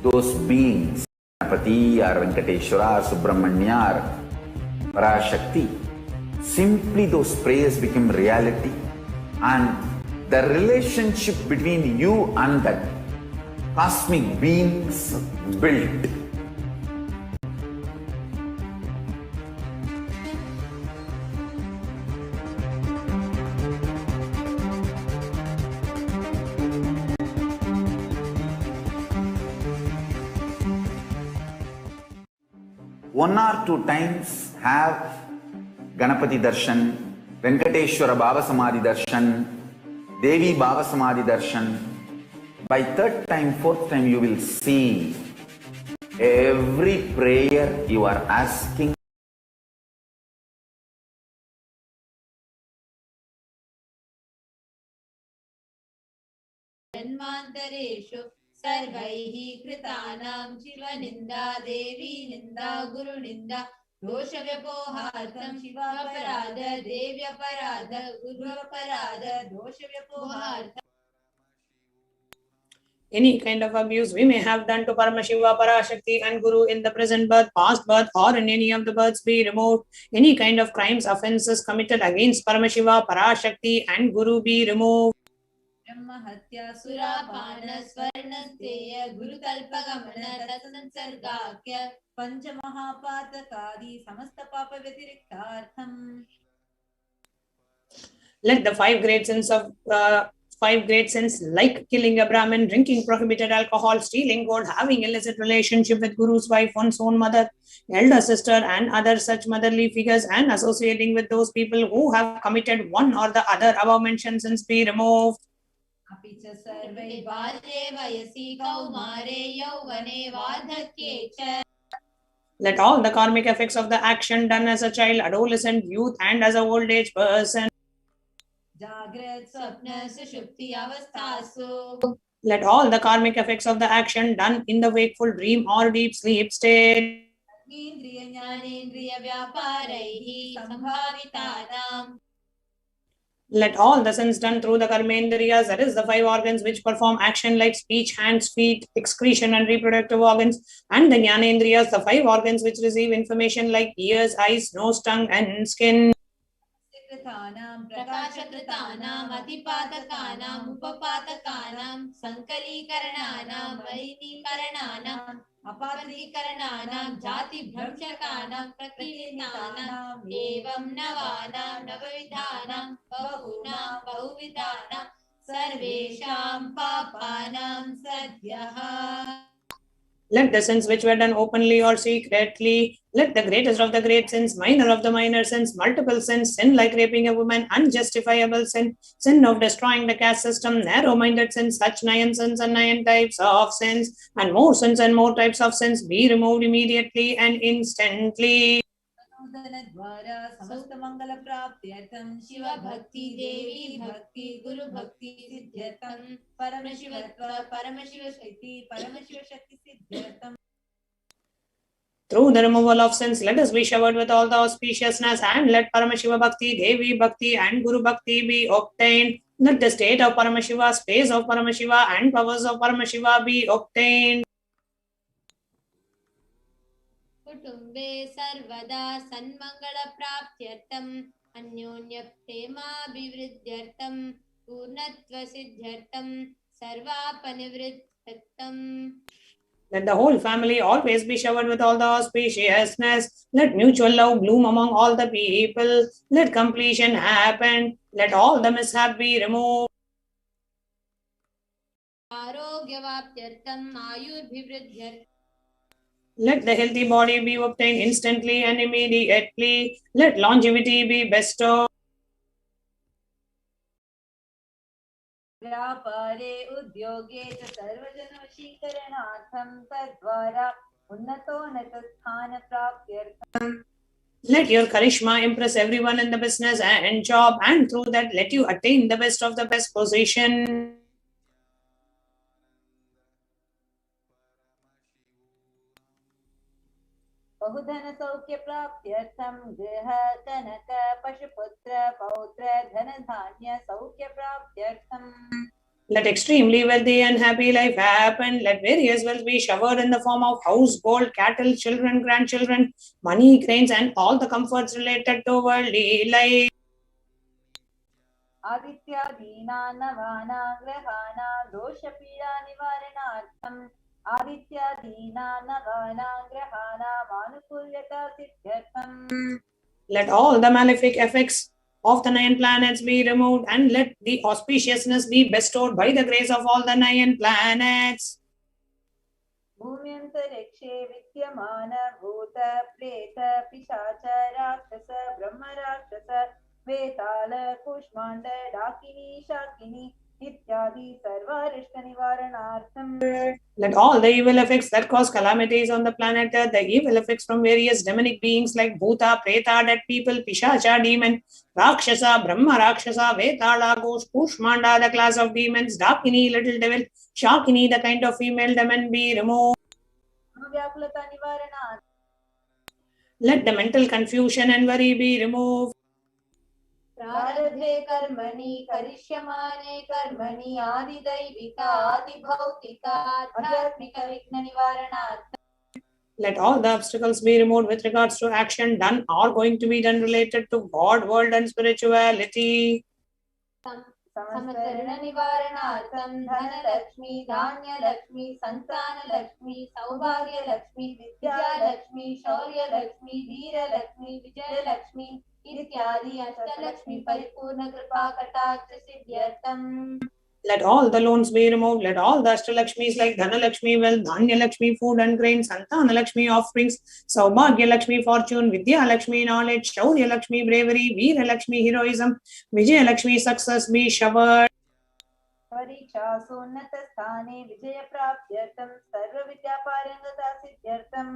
those beings, Ganapati or Venkateshwara or Subramanya or Parashakti, simply those prayers become reality, and the relationship between you and that cosmic beings built. One or two times have Ganapati Darshan, Venkateshwara Baba Samadhi Darshan, Devi Baba Samadhi Darshan. By third time, fourth time, you will see every prayer you are asking. सर्वैः कृतानां शिवनिन्दा देवी निन्दा गुरुनिन्दा दोषव्यपोहार्थं शिवापराध देव्यपराध गुरुपराध दोषव्यपोहार्थं. Any kind of abuse we may have done to Paramashiva, Parashakti and Guru in the present birth, past birth or in any of the births be removed. Any kind of crimes, offences committed against Paramashiva, Parashakti and Guru be removed. ब्रह्महत्या सुरापान स्वर्णस्तेय गुरुकल्पगमन तत्संसर्गाख्य पंचमहापातकादि समस्त पाप व्यतिरिक्तार्थम्. Let the five great sins like killing a Brahmin, drinking prohibited alcohol, stealing gold, having illicit relationship with Guru's wife, one's own mother, elder sister and other such motherly figures, and associating with those people who have committed one or the other above mentioned sins be removed. अपि च सर्वै बाल्ये वयसि कौमारे यौवने वार्धक्ये च. Let all the karmic effects of the action done as a child, adolescent, youth and as an old age person. Jagrat swapna sushupti avasthasu. Let all the karmic effects of the action done in the wakeful dream or deep sleep state. Indriya jnanendriya vyaparaihi sambhavitanam. Let all the sins done through the karmendriyas, that is the five organs which perform action like speech, hands, feet, excretion and reproductive organs, and the jnanendriyas, the five organs which receive information like ears, eyes, nose, tongue and skin. प्रकाशकृतानां अतिपातकानां उपपातकानां संकलीकरणानां मलिनीकरणानां अपात्रीकरणानां जातिभ्रंशकानां प्रकीर्तनानां एवं नवानां नवविधानां बहूनां बहुविधानां सर्वेषां पापानां सद्यः. Let the sins which were done openly or secretly, let the greatest of the great sins, minor of the minor sins, multiple sins, sin like raping a woman, unjustifiable sin, sin of destroying the caste system, narrow-minded sins, such 9 sins and 9 types of sins, and more sins and more types of sins be removed immediately and instantly. द्वारा समस्त मंगल प्राप्त्यर्थं शिव भक्ति देवी भक्ति गुरु भक्ति सिद्ध्यर्थं परमशिवत्व परमशिव शक्ति सिद्ध्यर्थं. Through the removal of sins, let us be showered with all the auspiciousness, and let Paramashiva Bhakti, Devi Bhakti and Guru Bhakti be obtained. Let the state of Paramashiva, space of Paramashiva and powers of Paramashiva be obtained. कुटुम्बे सर्वदा सन्मंगल प्राप्त्यर्थं अन्योन्य प्रेमाभिवृद्ध्यर्थं पूर्णत्व सिद्ध्यर्थं सर्वापनिवृत्त्यर्थं. Let the whole family always be showered with all the auspiciousness. Let mutual love bloom among all the people. Let completion happen. Let all the mishap be removed. आरोग्यवाप्त्यर्थं आयुर्भिवृद्ध्यर्थं. Let the healthy body be obtained instantly and immediately. Let longevity be bestowed. व्यापारे उद्योगे च सर्वजनवशीकरणार्थं तद्वारा उन्नतोन्नतस्थानप्राप्त्यर्थं. Let your charisma impress everyone in the business and job, and through that let you attain the best of the best position. बहुधन सौख्य प्राप्त्यर्थं गृह कनक पशुपुत्र पौत्र धन धान्य सौख्य प्राप्त्यर्थं. Let extremely wealthy and happy life happen. Let various wealth be showered in the form of house, gold, cattle, children, grandchildren, money, cranes, and all the comforts related to worldly life. आदित्यादीना नवाना ग्रहाणा दोषपीडा निवारणार्थम् आदित्यादीना नवाना ग्रहाणा मानुकूल्यता सिद्ध्यर्थम्. Let all the malefic effects of the 9 planets be removed, and let the auspiciousness be bestowed by the grace of all the 9 planets. भूम्यन्तरिक्षे विद्यमान भूत प्रेत पिशाच राक्षस ब्रह्मराक्षस वेताल कूष्माण्ड डाकिनी शाकिनी इत्यादि सर्वारिष्ट निवारणार्थम्. Let all the evil effects that cause calamities on the planet Earth, the evil effects from various demonic beings like Bhuta, Preta, dead people, Pishacha, demon, Rakshasa, Brahma, Rakshasa, Vetala, ghost, Kushmanda, the class of demons, Dakini, little devil, Shakini, the kind of female demon, be removed. व्याकुलता निवारणार्थम्. Let the mental confusion and worry be removed. प्रारब्धे कर्मणि करिष्यमाणे कर्मणि आदिदैविक आदिभौतिक आध्यात्मिक विघ्न निवारणार्थम्. Let all the obstacles be removed with regards to action done or going to be done related to God, world, and spirituality. समस्तऋण निवारणार्थम् Dhanlaxmi Dhanyalakshmi Santanalakshmi सौभाग्यलक्ष्मी Vidyalakshmi शौर्यलक्ष्मी Veerlakshmi Vijayalakshmi इत्यादि अष्टलक्ष्मी परिपूर्ण कृपा कटाक्ष सिद्ध्यर्थम्. Let all the loans be removed. Let all the Ashtalakshmis like Dhanalakshmi, wealth, Dhanya-Lakshmi, food and grain, Santana-Lakshmi, offsprings, Saubhagya-Lakshmi, fortune, Vidya-Lakshmi, knowledge, Shaurya-Lakshmi, bravery, Veera-Lakshmi, heroism, Vijaya-Lakshmi, success be showered. परीक्षासोन्नतस्थाने विजयप्राप्त्यर्थं सर्वविद्यापारङ्गता सिद्ध्यर्थं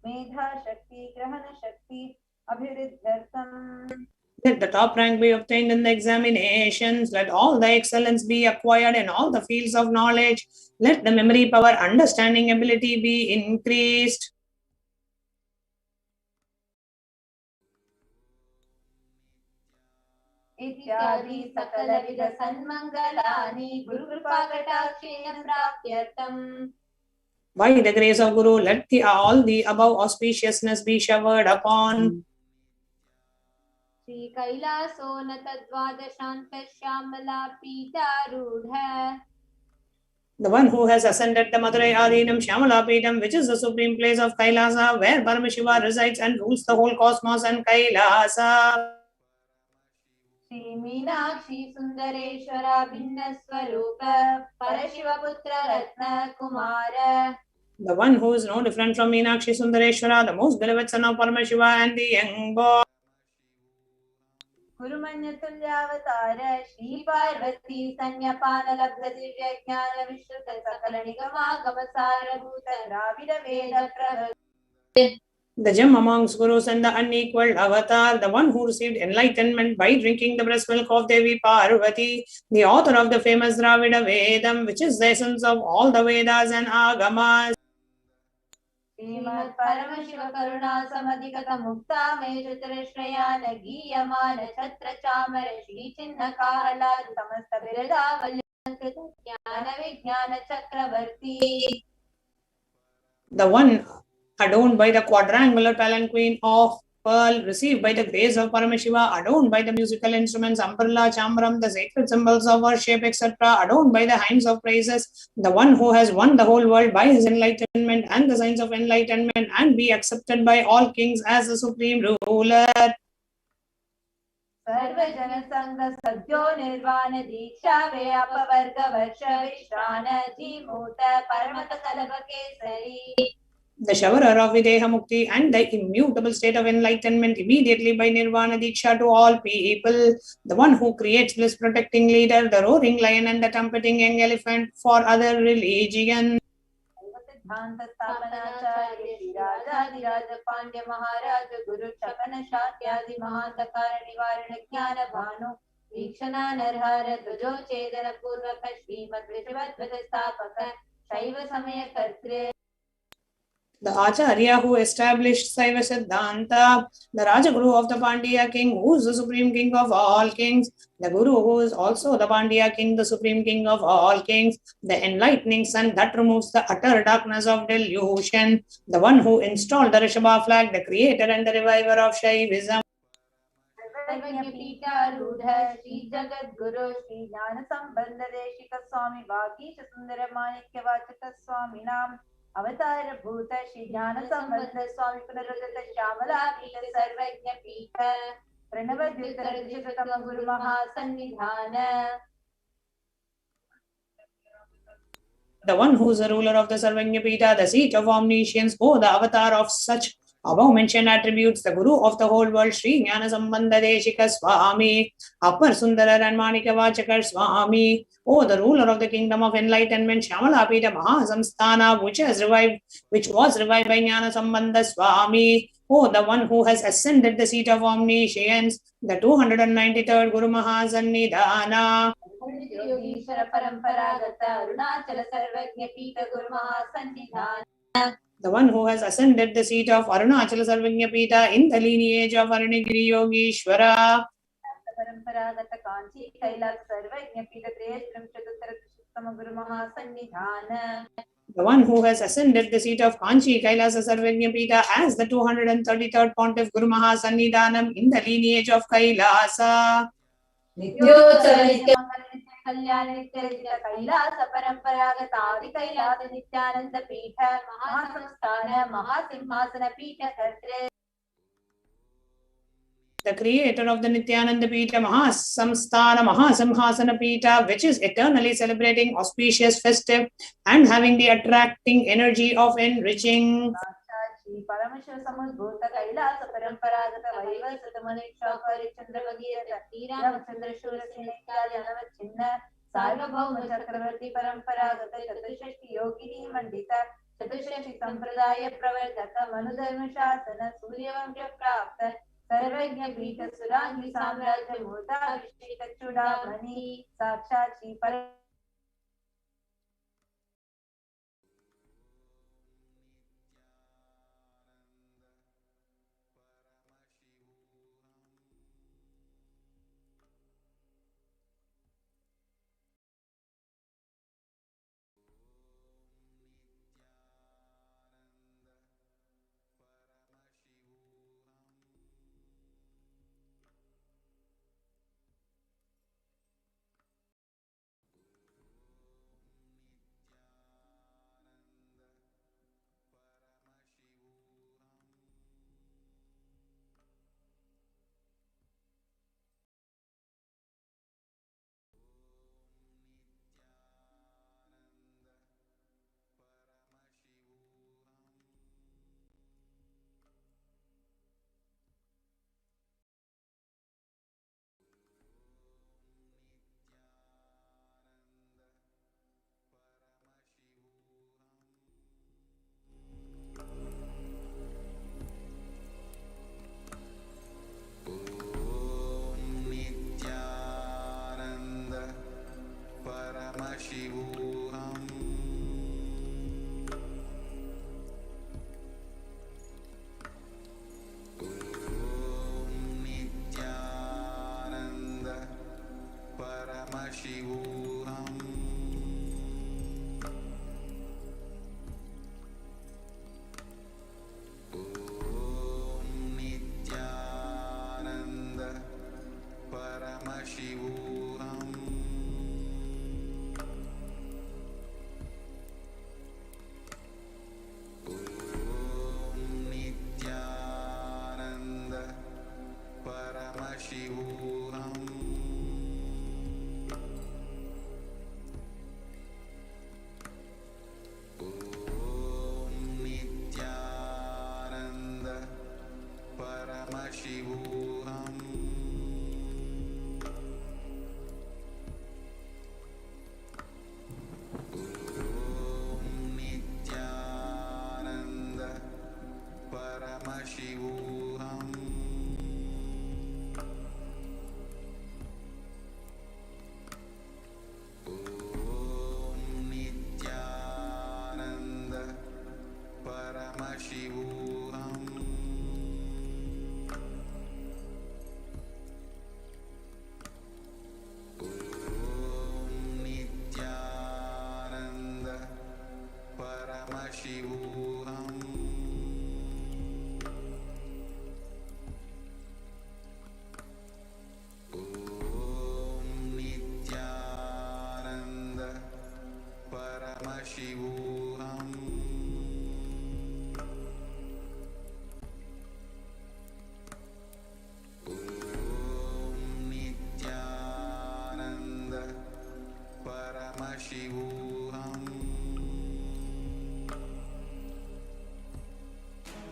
मेधाशक्ति ग्रहणशक्ति अभिवृद्ध्यर्थम्. Let the top rank be obtained in the examinations. Let all the excellence be acquired in all the fields of knowledge. Let the memory power, understanding ability be increased. इत्यादि सकलविध सन्मङ्गलानि गुरुकृपाकटाक्षेण प्राप्त्यर्थम्. By the grace of Guru, let all the above auspiciousness be showered upon. Shri कैलासोन्नत द्वादशान्त Shyamala पीठारूढ़. The one who has ascended the Madurai Adinam Shyamala Peetam, which is the supreme place of Kailasa, where Paramashiva resides and rules the whole cosmos and Kailasa. Shri Meenakshi सुंदरेश्वरा भिन्न स्वरूप परशिवपुत्र रत्न Kumar. The one who is no different from Meenakshi Sundareshwara, the most beloved son of Paramashiva and the young boy. गुरुमन्यतुल्यावतार Shri Parvati संज्ञापान लब्ध दिव्य ज्ञान विश्रुत सकल निगमागम सारभूत द्राविड वेद प्रवृत्त. The gem amongst gurus and the unequaled avatar, the one who received enlightenment by drinking the breast milk of Devi Parvati, the author of the famous Dravida Vedam, which is the essence of all the Vedas and Agamas. श्रीमत् Paramshiva करुणा समधिगत मुक्ता मे चतुरश्रयान गीयमान छत्र चामर श्री चिन्ह काला समस्त बिरदावल्यंकृत ज्ञान विज्ञान चक्रवर्ती. The one adorned by the quadrangular palanquin of pearl, received by the grace of Paramashiva, adorned by the musical instruments, umbrella, chambram, the sacred symbols of worship, etc., adorned by the hymns of praises, the one who has won the whole world by his enlightenment and the signs of enlightenment, and be accepted by all kings as the supreme ruler. सर्वजन संग सद्यो निर्वाण दीक्षा वे अपवर्ग वर्ष विश्रान Jimuta परमत कलभ Kesari. The showerer of Videha Mukti and the immutable state of enlightenment immediately by Nirvana Diksha to all people, the one who creates bliss protecting leader, the roaring lion and the trumpeting young elephant for other religions. सिद्धांत स्थापनाचार्य श्री राजाधिराज पांड्य महाराज गुरु छपन शाक्यादि महांधकार निवारण ज्ञान भानु वीक्षणा नरहर ध्वजो छेदन पूर्वक श्रीमद् विश्वद्वद स्थापक शैव समय कर्तृ. the Acharya who established Saiva Siddhanta, the Rajaguru of the Pandya king, who is the supreme king of all kings, the Guru who is also the Pandya king, the supreme king of all kings, the enlightening sun that removes the utter darkness of delusion, the one who installed the Rishabha flag, the creator and the reviver of Shaivism. सर्वज्ञपीठारूढ़ Shri जगद्गुरु श्री ज्ञान संबंध देशिक स्वामी वागीश सुंदर माणिक्य वाचक स्वामी नाम अवतार भूत श्री ज्ञान संबंध स्वामी पुनरुदित श्यामलापीठ सर्वज्ञ पीठ प्रणव द्युतम गुरु महासन्निधान. The one who is the ruler of the Sarvanyapita, the seat of omniscience, the avatar of such above mentioned attributes, the Guru of the whole world, Sri Jnana Sambandha Deshika Swami, Appar Sundara and Manika Vachakar Swami, the ruler of the kingdom of enlightenment, Shamalapita Mahasamsthana, which was revived by Jnana Sambandha Swami, the one who has ascended the seat of omniscience, the 293rd Guru Mahasannidhana. Yogeshwar परंपरागत अरुणाचल सर्वज्ञ पीठ गुरु महासन्निधान. The one who has ascended the seat of Arunachala Sarvanyapita in the lineage of Arunagiri Yogishwara. परंपरागत कांची कैलास सर्वज्ञ पीठ त्रेयस्त्रम चतुर्थम गुरु महासन्निधान. The one who has ascended the seat of Kanchi Kailasa Sarvanyapita as the 233rd Pontiff Guru Mahasannidhanam in the lineage of Kailasa. कल्याण नित्य कैलास परंपरागत आदि कैलास नित्यानंद पीठ महासंस्थान महासिंहासन पीठ कर्त्रे. The creator of the Nityananda Pita Mahasamsthana Mahasimhasana Pita, which is eternally celebrating, auspicious, festive, and having the attracting energy of enriching. परमेश्वर समुद्भूत कैलास परंपरागत वैवस्वत मनीषा परिचंद्र भगीरथ रामचंद्र शूरसेन इत्यादि अनवच्छिन्न सार्वभौम चक्रवर्ती परंपरागत चतुष्षष्टि योगिनी मंडित चतुष्षष्टि संप्रदाय प्रवर्तक मनुधर्म शासन सूर्यवंश प्राप्त सर्वज्ञ पीठ सुरांगी साम्राज्य मूर्ताभिषेक चूड़ामणि साक्षात Shri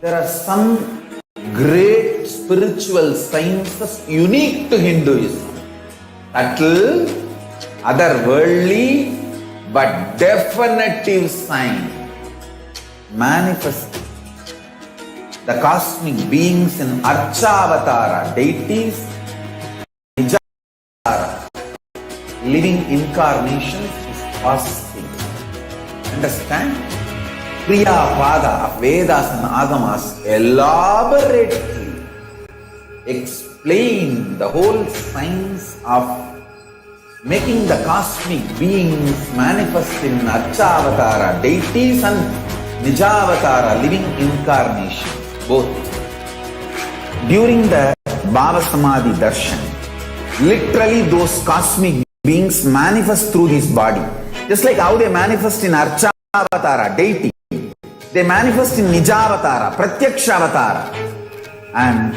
There are some great spiritual sciences unique to Hinduism. Subtle, otherworldly, but definitive sign. Manifest the cosmic beings in Archavatara, deities, Nijavatara, living incarnations is possible. Understand? Kriya Pada of Vedas and Agamas elaborately explain the whole science of making the cosmic beings manifest in Archavatara, deities and Nijavatara, living incarnations, both. During the Bhava Samadhi Darshan, literally those cosmic beings manifest through this body. Just like how they manifest in Archavatara, deity, they manifest in Nijavatara, Pratyakshavatara, and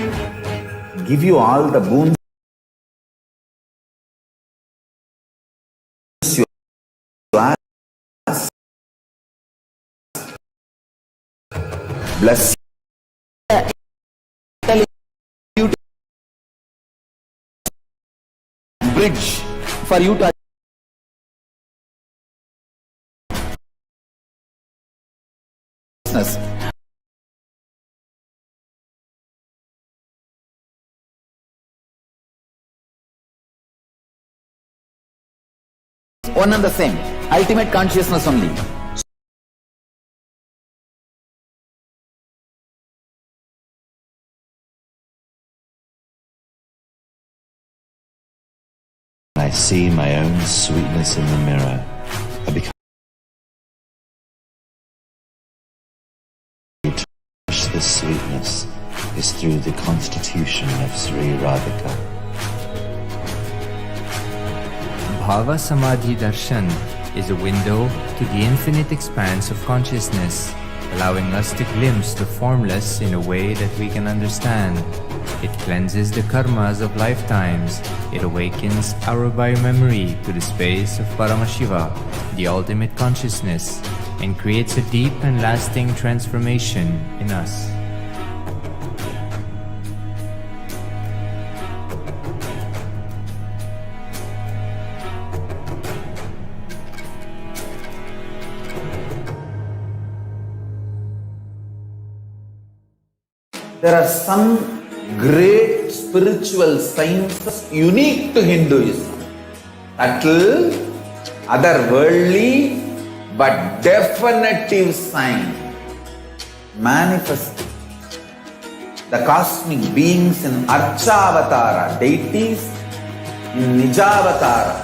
give you all the boons you ask. Bless you, bridge for you to business. One and the same, ultimate consciousness only. I see my own sweetness in the mirror. I become to touch the sweetness is through the constitution of Sri Radhika. Bhava Samadhi Darshan is a window to the infinite expanse of consciousness, allowing us to glimpse the formless in a way that we can understand. It cleanses the karmas of lifetimes. It awakens our biomemory to the space of Paramashiva, the ultimate consciousness, and creates a deep and lasting transformation in us. There are some great spiritual sciences unique to Hinduism. Subtle, otherworldly, but definitive sign. Manifest the cosmic beings in Archavatara, deities, in Nijavatara,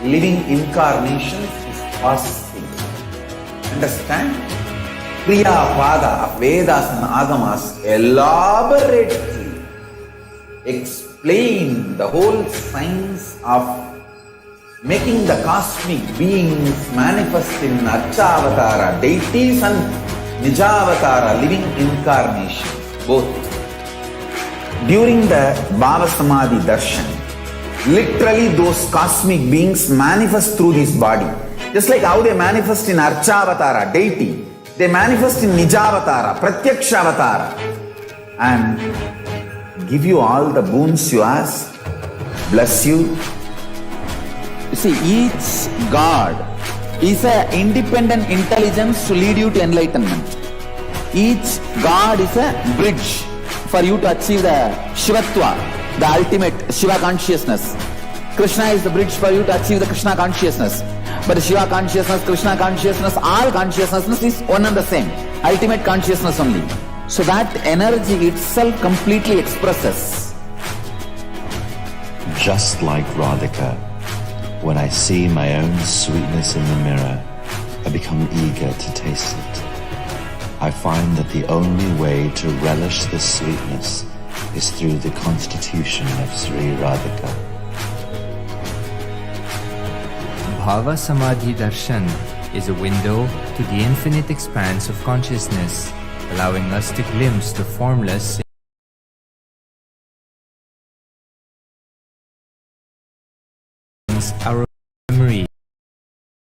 living incarnations is possible. Understand? Kriya Pada of Vedas and Agamas elaborately explain the whole science of making the cosmic beings manifest in Archavatara, deities and Nijavatara, living incarnations, both. During the Bhava Samadhi Darshan, literally those cosmic beings manifest through this body. Just like how they manifest in Archavatara, deity, they manifest in Nijavatara, Pratyakshavatara, and give you all the boons you ask, bless you. You see, each God is an independent intelligence to lead you to enlightenment. Each God is a bridge for you to achieve the Shivatva, the ultimate Shiva consciousness. Krishna is the bridge for you to achieve the Krishna consciousness. But Shiva consciousness, Krishna consciousness, all consciousness is one and the same. Ultimate consciousness only. So that energy itself completely expresses. Just like Radhika, when I see my own sweetness in the mirror, I become eager to taste it. I find that the only way to relish the sweetness is through the constitution of Sri Radhika. Bhava Samadhi Darshan is a window to the infinite expanse of consciousness, allowing us to glimpse the formless in our memory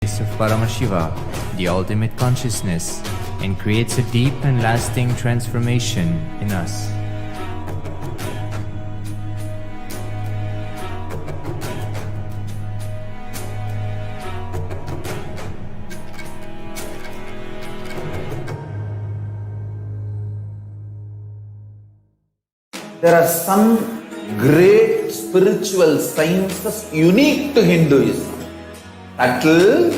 of Paramashiva, the ultimate consciousness, and creates a deep and lasting transformation in us. There are some great spiritual sciences unique to Hinduism. Subtle,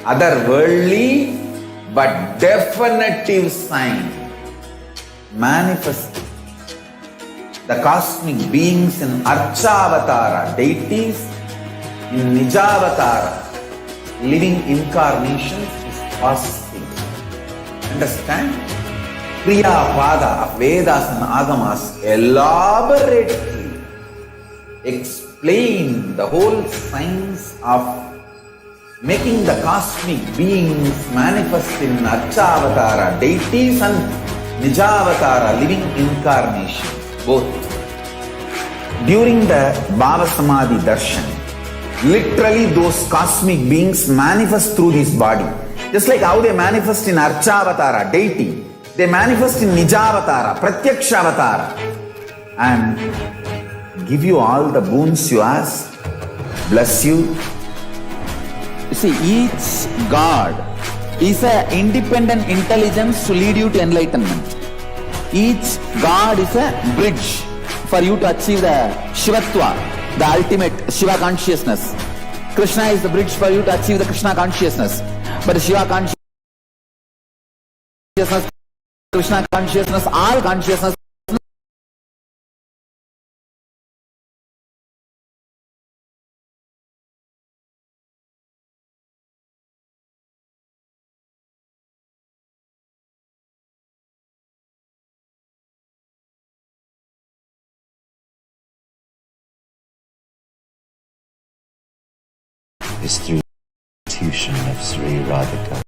otherworldly, but definitive sign. Manifesting the cosmic beings in Archavatara, deities in Nijavatara, living incarnations is possible. Understand? Kriya Pada of Vedas and Agamas elaborately explain the whole science of making the cosmic beings manifest in Archavatara, deities and Nijavatara, living incarnations, both. During the Bhava Samadhi Darshan, literally those cosmic beings manifest through this body. Just like how they manifest in Archavatara, deity, they manifest in Nijavatara, Pratyakshavatara, and give you all the boons you ask, bless you. You see, each God is an independent intelligence to lead you to enlightenment. Each God is a bridge for you to achieve the Shivatva, the ultimate Shiva consciousness. Krishna is the bridge for you to achieve the Krishna consciousness. But the Shiva consciousness, Krishna consciousness, all consciousness is through the institution of Sri Radhika.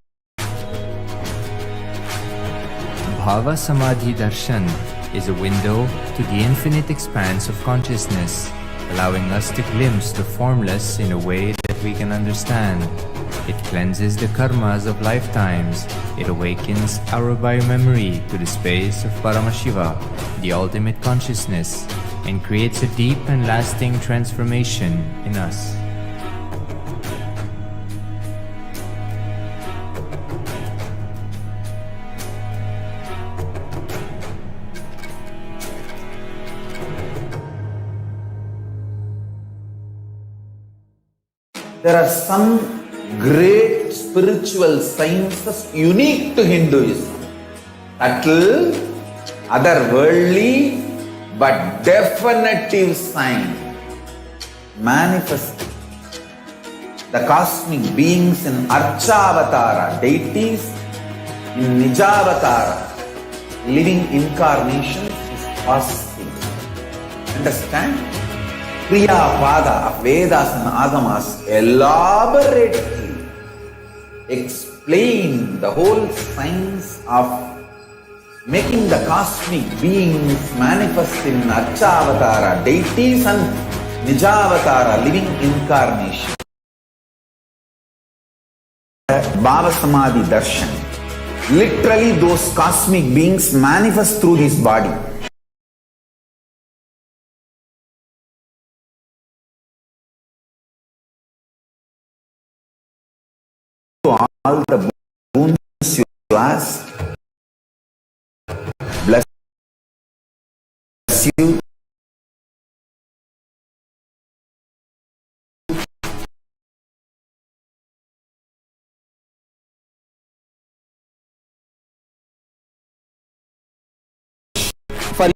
Bhava Samadhi Darshan is a window to the infinite expanse of consciousness, allowing us to glimpse the formless in a way that we can understand. It cleanses the karmas of lifetimes. It awakens our biomemory to the space of Paramashiva, the ultimate consciousness, and creates a deep and lasting transformation in us. There are some great spiritual sciences unique to Hinduism. Subtle, otherworldly, but definitive sign. Manifesting the cosmic beings in Archavatara, deities in Nijavatara, living incarnations is possible. Understand? Kriya Pada of Vedas and Agamas elaborately explain the whole science of making the cosmic beings manifest in Archavatara, deities and Nijavatara, living incarnation. Bhava Samadhi Darshan, literally those cosmic beings manifest through this body. All the boons you ask, bless you. For you.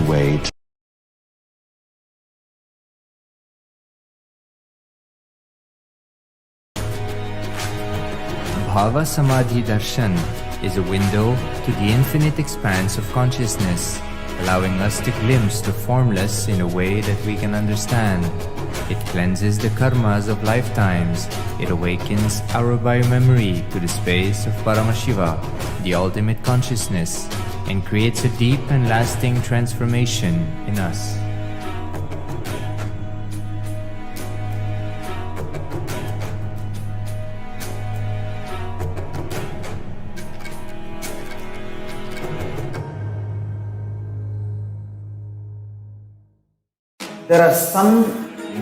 Way to Bhava Samadhi Darshan is a window to the infinite expanse of consciousness, allowing us to glimpse the formless in a way that we can understand. It cleanses the karmas of lifetimes. It awakens our biomemory to the space of Paramashiva, the ultimate consciousness, and creates a deep and lasting transformation in us. There are some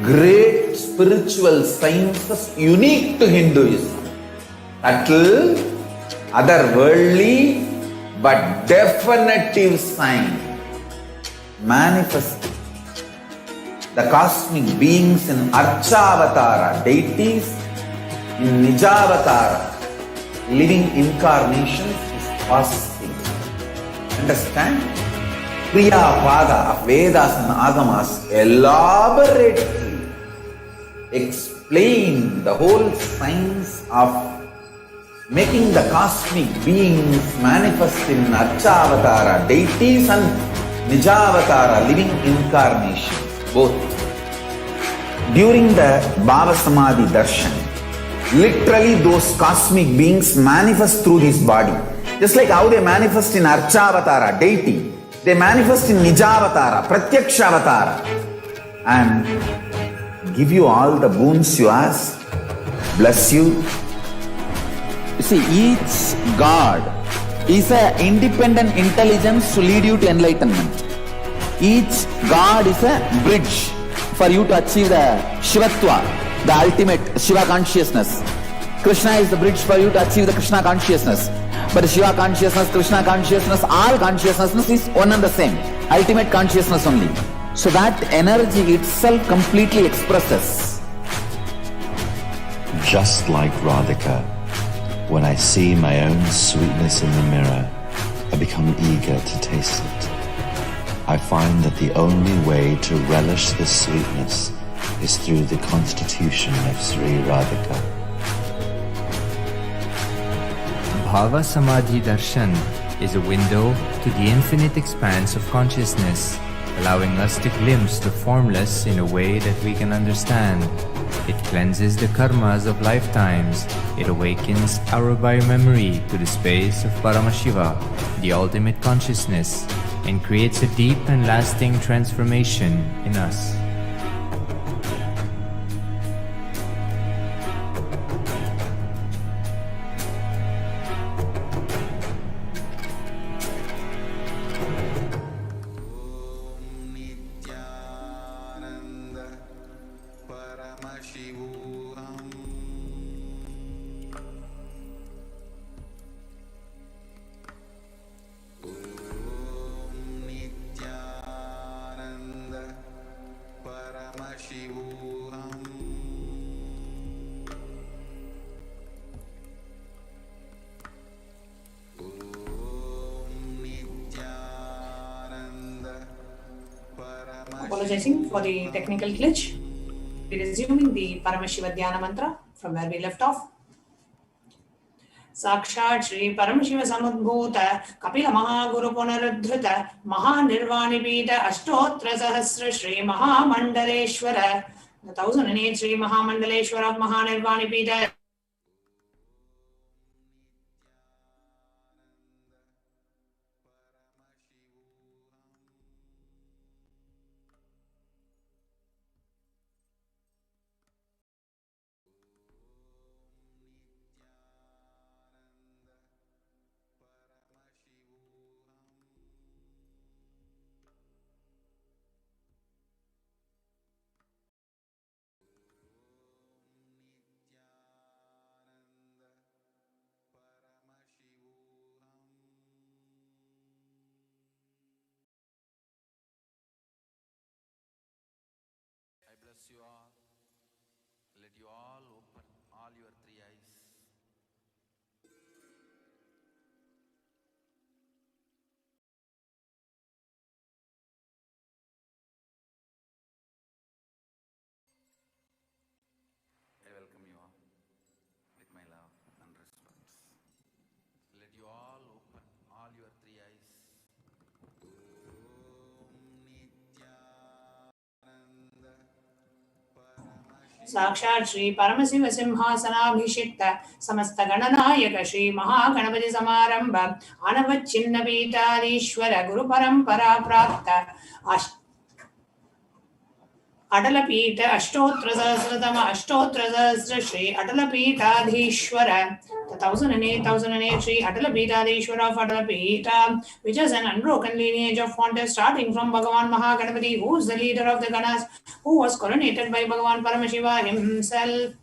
great spiritual sciences unique to Hinduism. Subtle, otherworldly, but definitive sign. Manifesting the cosmic beings in Archavatara, deities in Nijavatara, living incarnations is possible. Understand? Kriyapada of Vedas and Agamas elaborately explain the whole science of making the cosmic beings manifest in Archavatara, deities and Nijavatara, living incarnations, both. During the Bhava Samadhi Darshan, literally those cosmic beings manifest through this body. Just like how they manifest in Archavatara, deity, they manifest in Nijavatara, Pratyakshavatara, and give you all the boons you ask, bless you. You see, each God is an independent intelligence to lead you to enlightenment. Each God is a bridge for you to achieve the Shivatva, the ultimate Shiva consciousness. Krishna is the bridge for you to achieve the Krishna consciousness. But Shiva consciousness, Krishna consciousness, all consciousness is one and the same. Ultimate consciousness only. So that energy itself completely expresses. Just like Radhika, when I see my own sweetness in the mirror, I become eager to taste it. I find that the only way to relish this sweetness is through the constitution of Sri Radhika. Bhava Samadhi Darshan is a window to the infinite expanse of consciousness, allowing us to glimpse the formless in a way that we can understand. It cleanses the karmas of lifetimes. It awakens our biomemory to the space of Paramashiva, the ultimate consciousness, and creates a deep and lasting transformation in us. Apologizing for the technical glitch. We're resuming the Paramashiva Dhyana mantra from where we left off. Sakshat Shri Paramashiva Samudbhuta Kapila Mahaguru Punaruddhrita Mahanirvanipita Ashtotra Sahasra Shri Mahamandaleshwara, the 1008 Shri Mahamandaleshwara of Mahanirvanipita. साक्षात् श्री परमशिव सिंहासनाभिषिक्त समस्त गणनायक श्री महागणपति समारंभ अनवच्छिन्न पीठाधीश्वर गुरु परंपरा प्राप्त अटलपीठ अष्टोत्तर सहस्र Shri अटलपीठाधीश्वर 1008 Shri अटलपीठाधीश्वर of Atalapita, which is an unbroken lineage of founders starting from Bhagavan Mahaganapati, who is the leader of the Ganas, who was coronated by Bhagavan Paramashiva himself.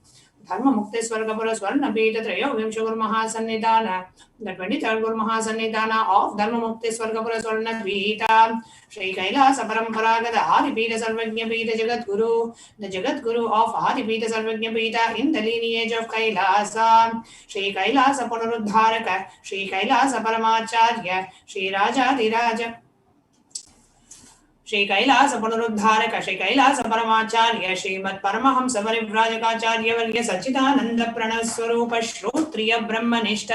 Dharma Mukti Swargapura Swarna Pita Trayogam Guru Mahasannidhana, the 23rd Guru Mahasannidhana of Dharma Mukti Swargapura Swarna Pita, Shri Kailasa Paramparagada Adi Pita Sarvagnya Pita Jagat Guru, the Jagat Guru of Adi Pita Sarvagnya Pita in the lineage of Kailasa, Shri Kailasa Punaruddharaka, Shri Kailasa Paramacharya, Shri Raja Diraja. Shri Kailash पुनरुद्धारक Shri Kailash परमाचार्य Shrimad Paramhans परिव्राजकाचार्य वर्य सच्चिदानंद प्रणव स्वरूप श्रोत्रिय ब्रह्मनिष्ठ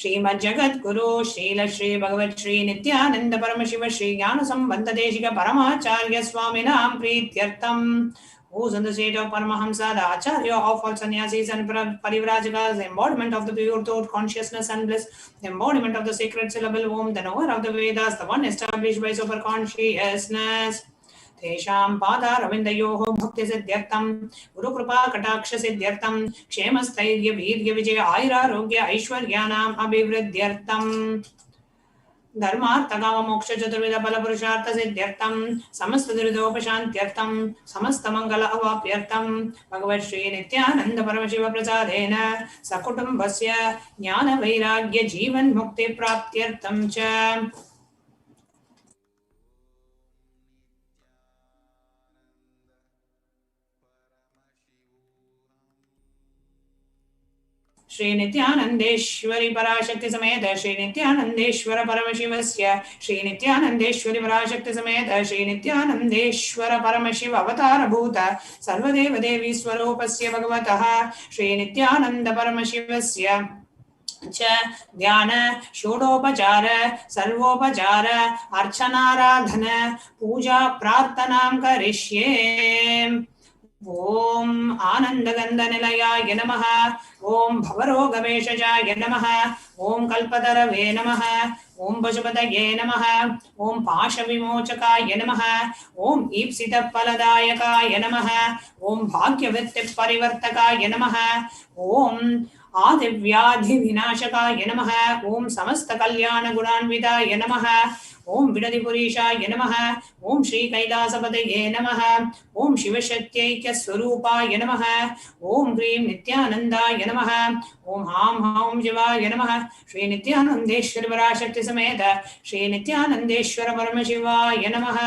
श्रीमद जगत गुरु श्रील श्री भगवत श्री नित्यानंद परम शिव श्री ज्ञान संबंध Desika परमाचार्य स्वामिनां प्रीत्यर्थम, who's in the state of Paramahamsa, the Acharya of all sannyasis and parivrajakas, the embodiment of the pure thought, consciousness and bliss, the embodiment of the sacred syllable Om, the knower of the Vedas, the one established by super consciousness. Tesham pada ravindayoho bhakti siddhyartam, guru kripa kataksha siddhyartam, kshema stairya virya vijaya ayra rogya aishwaryanam abhivridyartam. धर्मार्थकाम मोक्ष चतुर्विध फल पुरुषार्थ सिद्ध्यर्थम समस्त दुरितोपशान्त्यर्थम समस्त मंगल अवाप्यर्थम भगवत् श्री नित्यानंद परमशिव प्रसादेन सकुटुम्बस्य ज्ञान वैराग्य जीवन मुक्ति प्राप्त्यर्थम च श्री नित्यानंदेश्वरी पराशक्ति समेत श्री नित्यानंदेश्वर परमशिवस्य श्री नित्यानंदेश्वरी पराशक्ति समेत श्री नित्यानंदेश्वर परमशिव अवतार भूत सर्वदेव देवी स्वरूपस्य भगवतः श्री नित्यानंद परमशिवस्य च ध्यान षोडोपचार सर्वोपचार अर्चनाराधन पूजा प्रार्थनां करिष्ये। ओम आनंदगंधनिलयाय नमः, ओम भवरोगवेशजाय नमः, ओम कल्पतरवे नमः, ओम पशुपतये नमः, ओम पाशविमोचकाय नमः, ओम ईप्सितफलदायकाय नमः, ओम भाग्यवृत्तिपरिवर्तकाय नमः, ओम आदिव्याधिविनाशकाय नमः, ओम समस्तकल्याणगुणान्विताय नमः, ओम विडदिपुरीशाय नमः, ओम श्री कैलासपतये नमः, ओम शिवशक्त्यैक्यस्वरूपाय नमः, ओम ह्रीं नित्यानंदाय नमः, ओम हां हां शिवाय नमः, श्री नित्यानंदेश्वर पराशक्ति समेत श्री नित्यानंदेश्वर परमशिवाय नमः,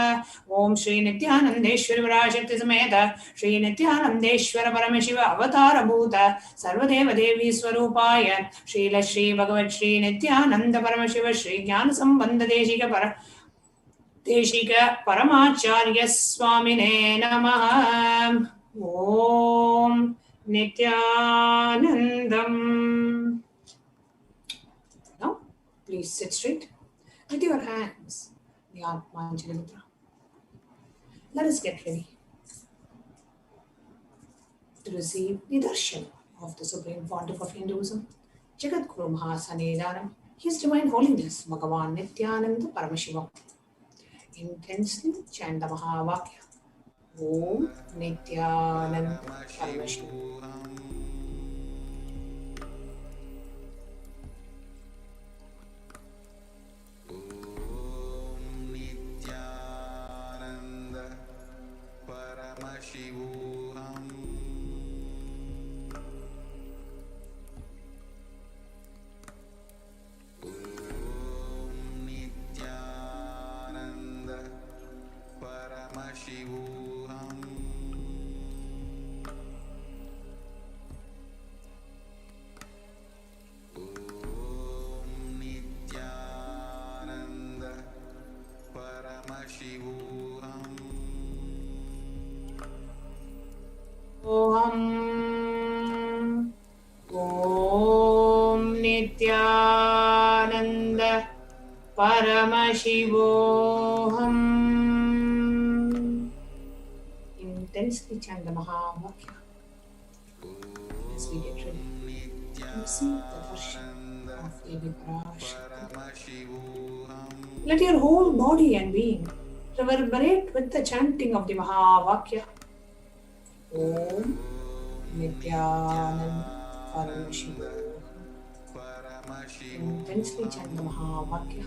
ओम श्री नित्यानंदेश्वर पराशक्ति समेत श्री नित्यानंदेश्वर परमशिव अवतार भूत सर्वदेव देवी स्वरूपाय श्रील श्री भगवत् श्री नित्यानंद परमशिव श्री ज्ञान संबंध देशिक परमाचार्य स्वामिने नमः। ओम Nityanandam. Now please sit straight with your hands in the Atmanjali Mudra. Let us get ready to receive the darshan of the Supreme Pontiff of Hinduism, Jagat Guru Mahasannidhanam, His Divine Holiness Bhagavan Nityananda Paramashiva. Intensely chant the Mahavakya. Om Nityananda Paramashiva. Om Nityananda Paramashivoham. Intensely chant the Mahavakya. we get ready to receive the darshan of Lady Parashakti. Let your whole body and being reverberate with the chanting of the Mahavakya. Om Nityanand Parashivoham. Intensely chant the Mahavakya.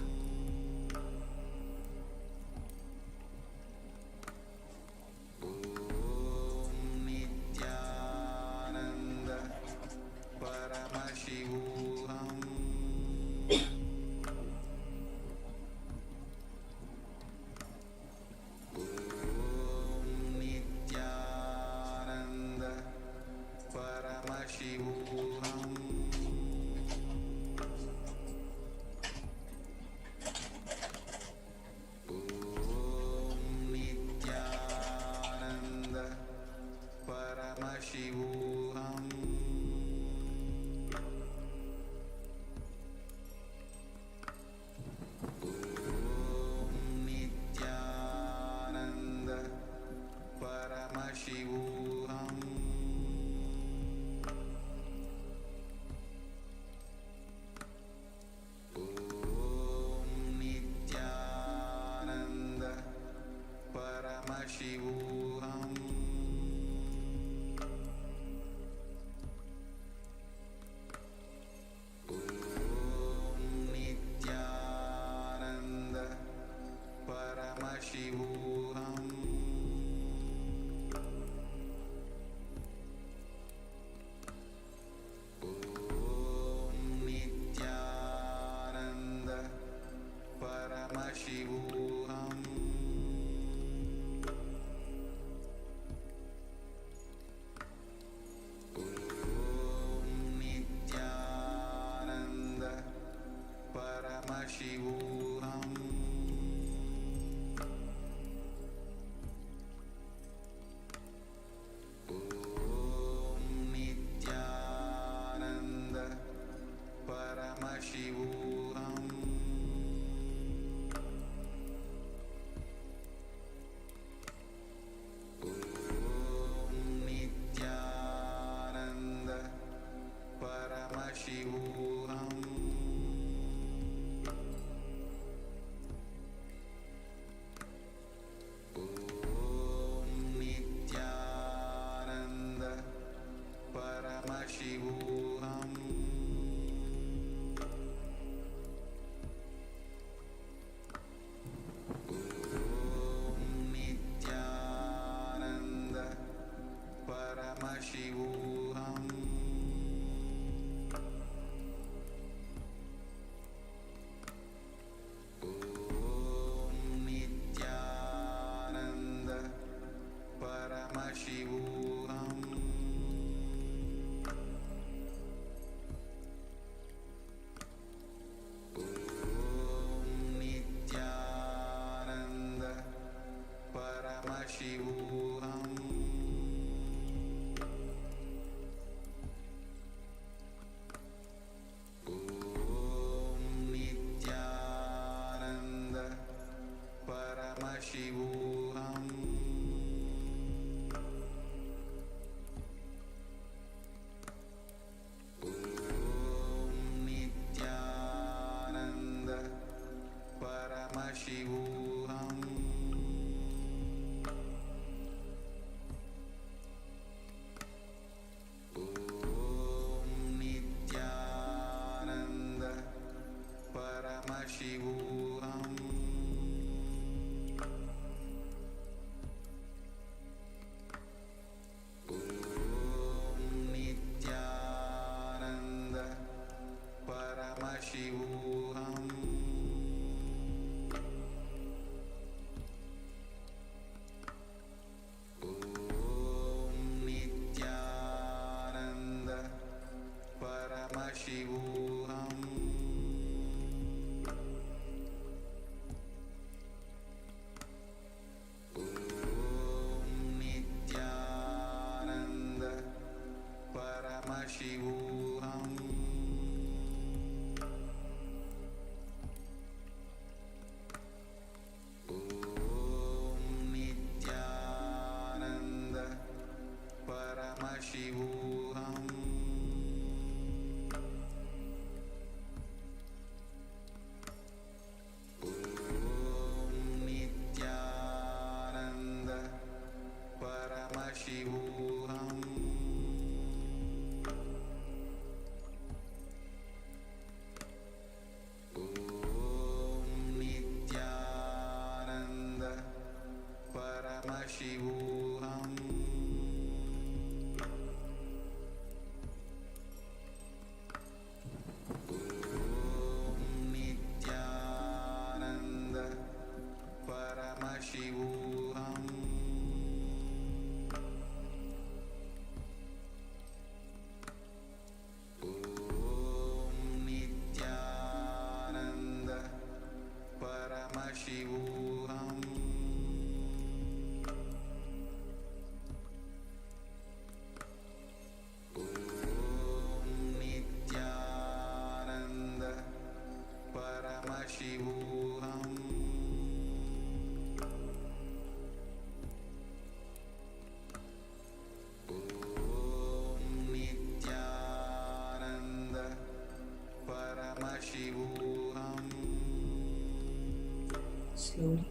slowly,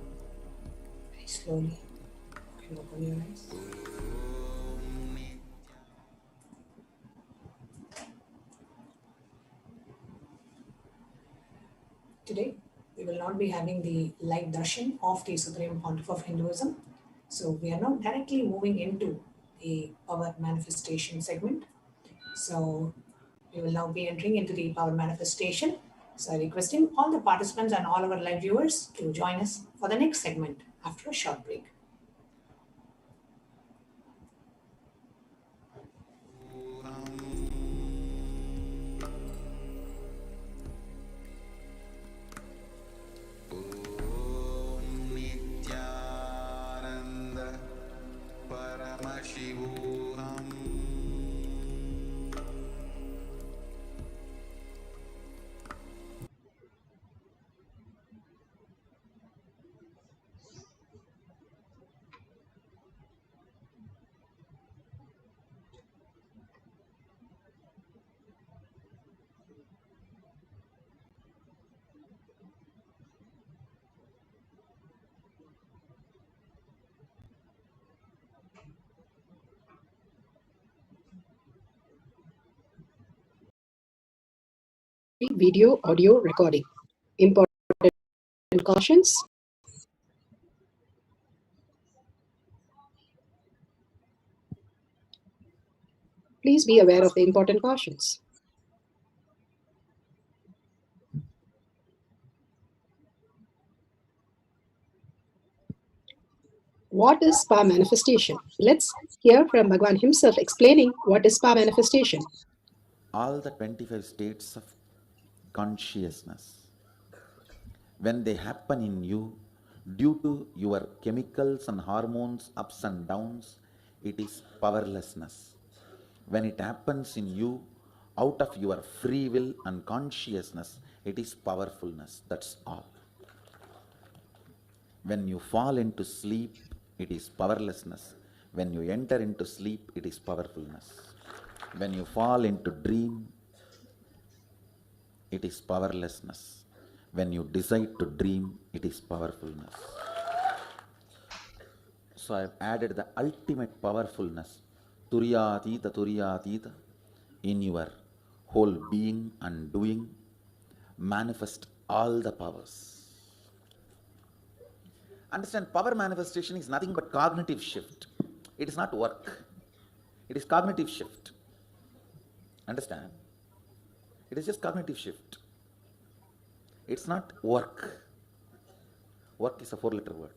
very slowly. You can open your eyes. Today, we will not be having the light darshan of the Supreme Pontiff of Hinduism. So we are now directly moving into the power manifestation segment. So we will now be entering into the power manifestation. So I requesting all the participants and all our live viewers to join us for the next segment after a short break. Video audio recording. Important cautions. Please be aware of the important cautions. What is power manifestation? Let's hear from Bhagwan himself explaining what is power manifestation. All the 25 states of consciousness, when they happen in you, due to your chemicals and hormones ups and downs, it is powerlessness. When it happens in you, out of your free will and consciousness, it is powerfulness. That's all. When you fall into sleep, it is powerlessness. When you enter into sleep, it is powerfulness. When you fall into dream, it is powerlessness. When you decide to dream, it is powerfulness. So I have added the ultimate powerfulness, Turiyatita, in your whole being and doing. Manifest all the powers. Understand, power manifestation is nothing but cognitive shift. It is not work. It is cognitive shift. Understand? It is just cognitive shift. It's not work. Work is a 4-letter word.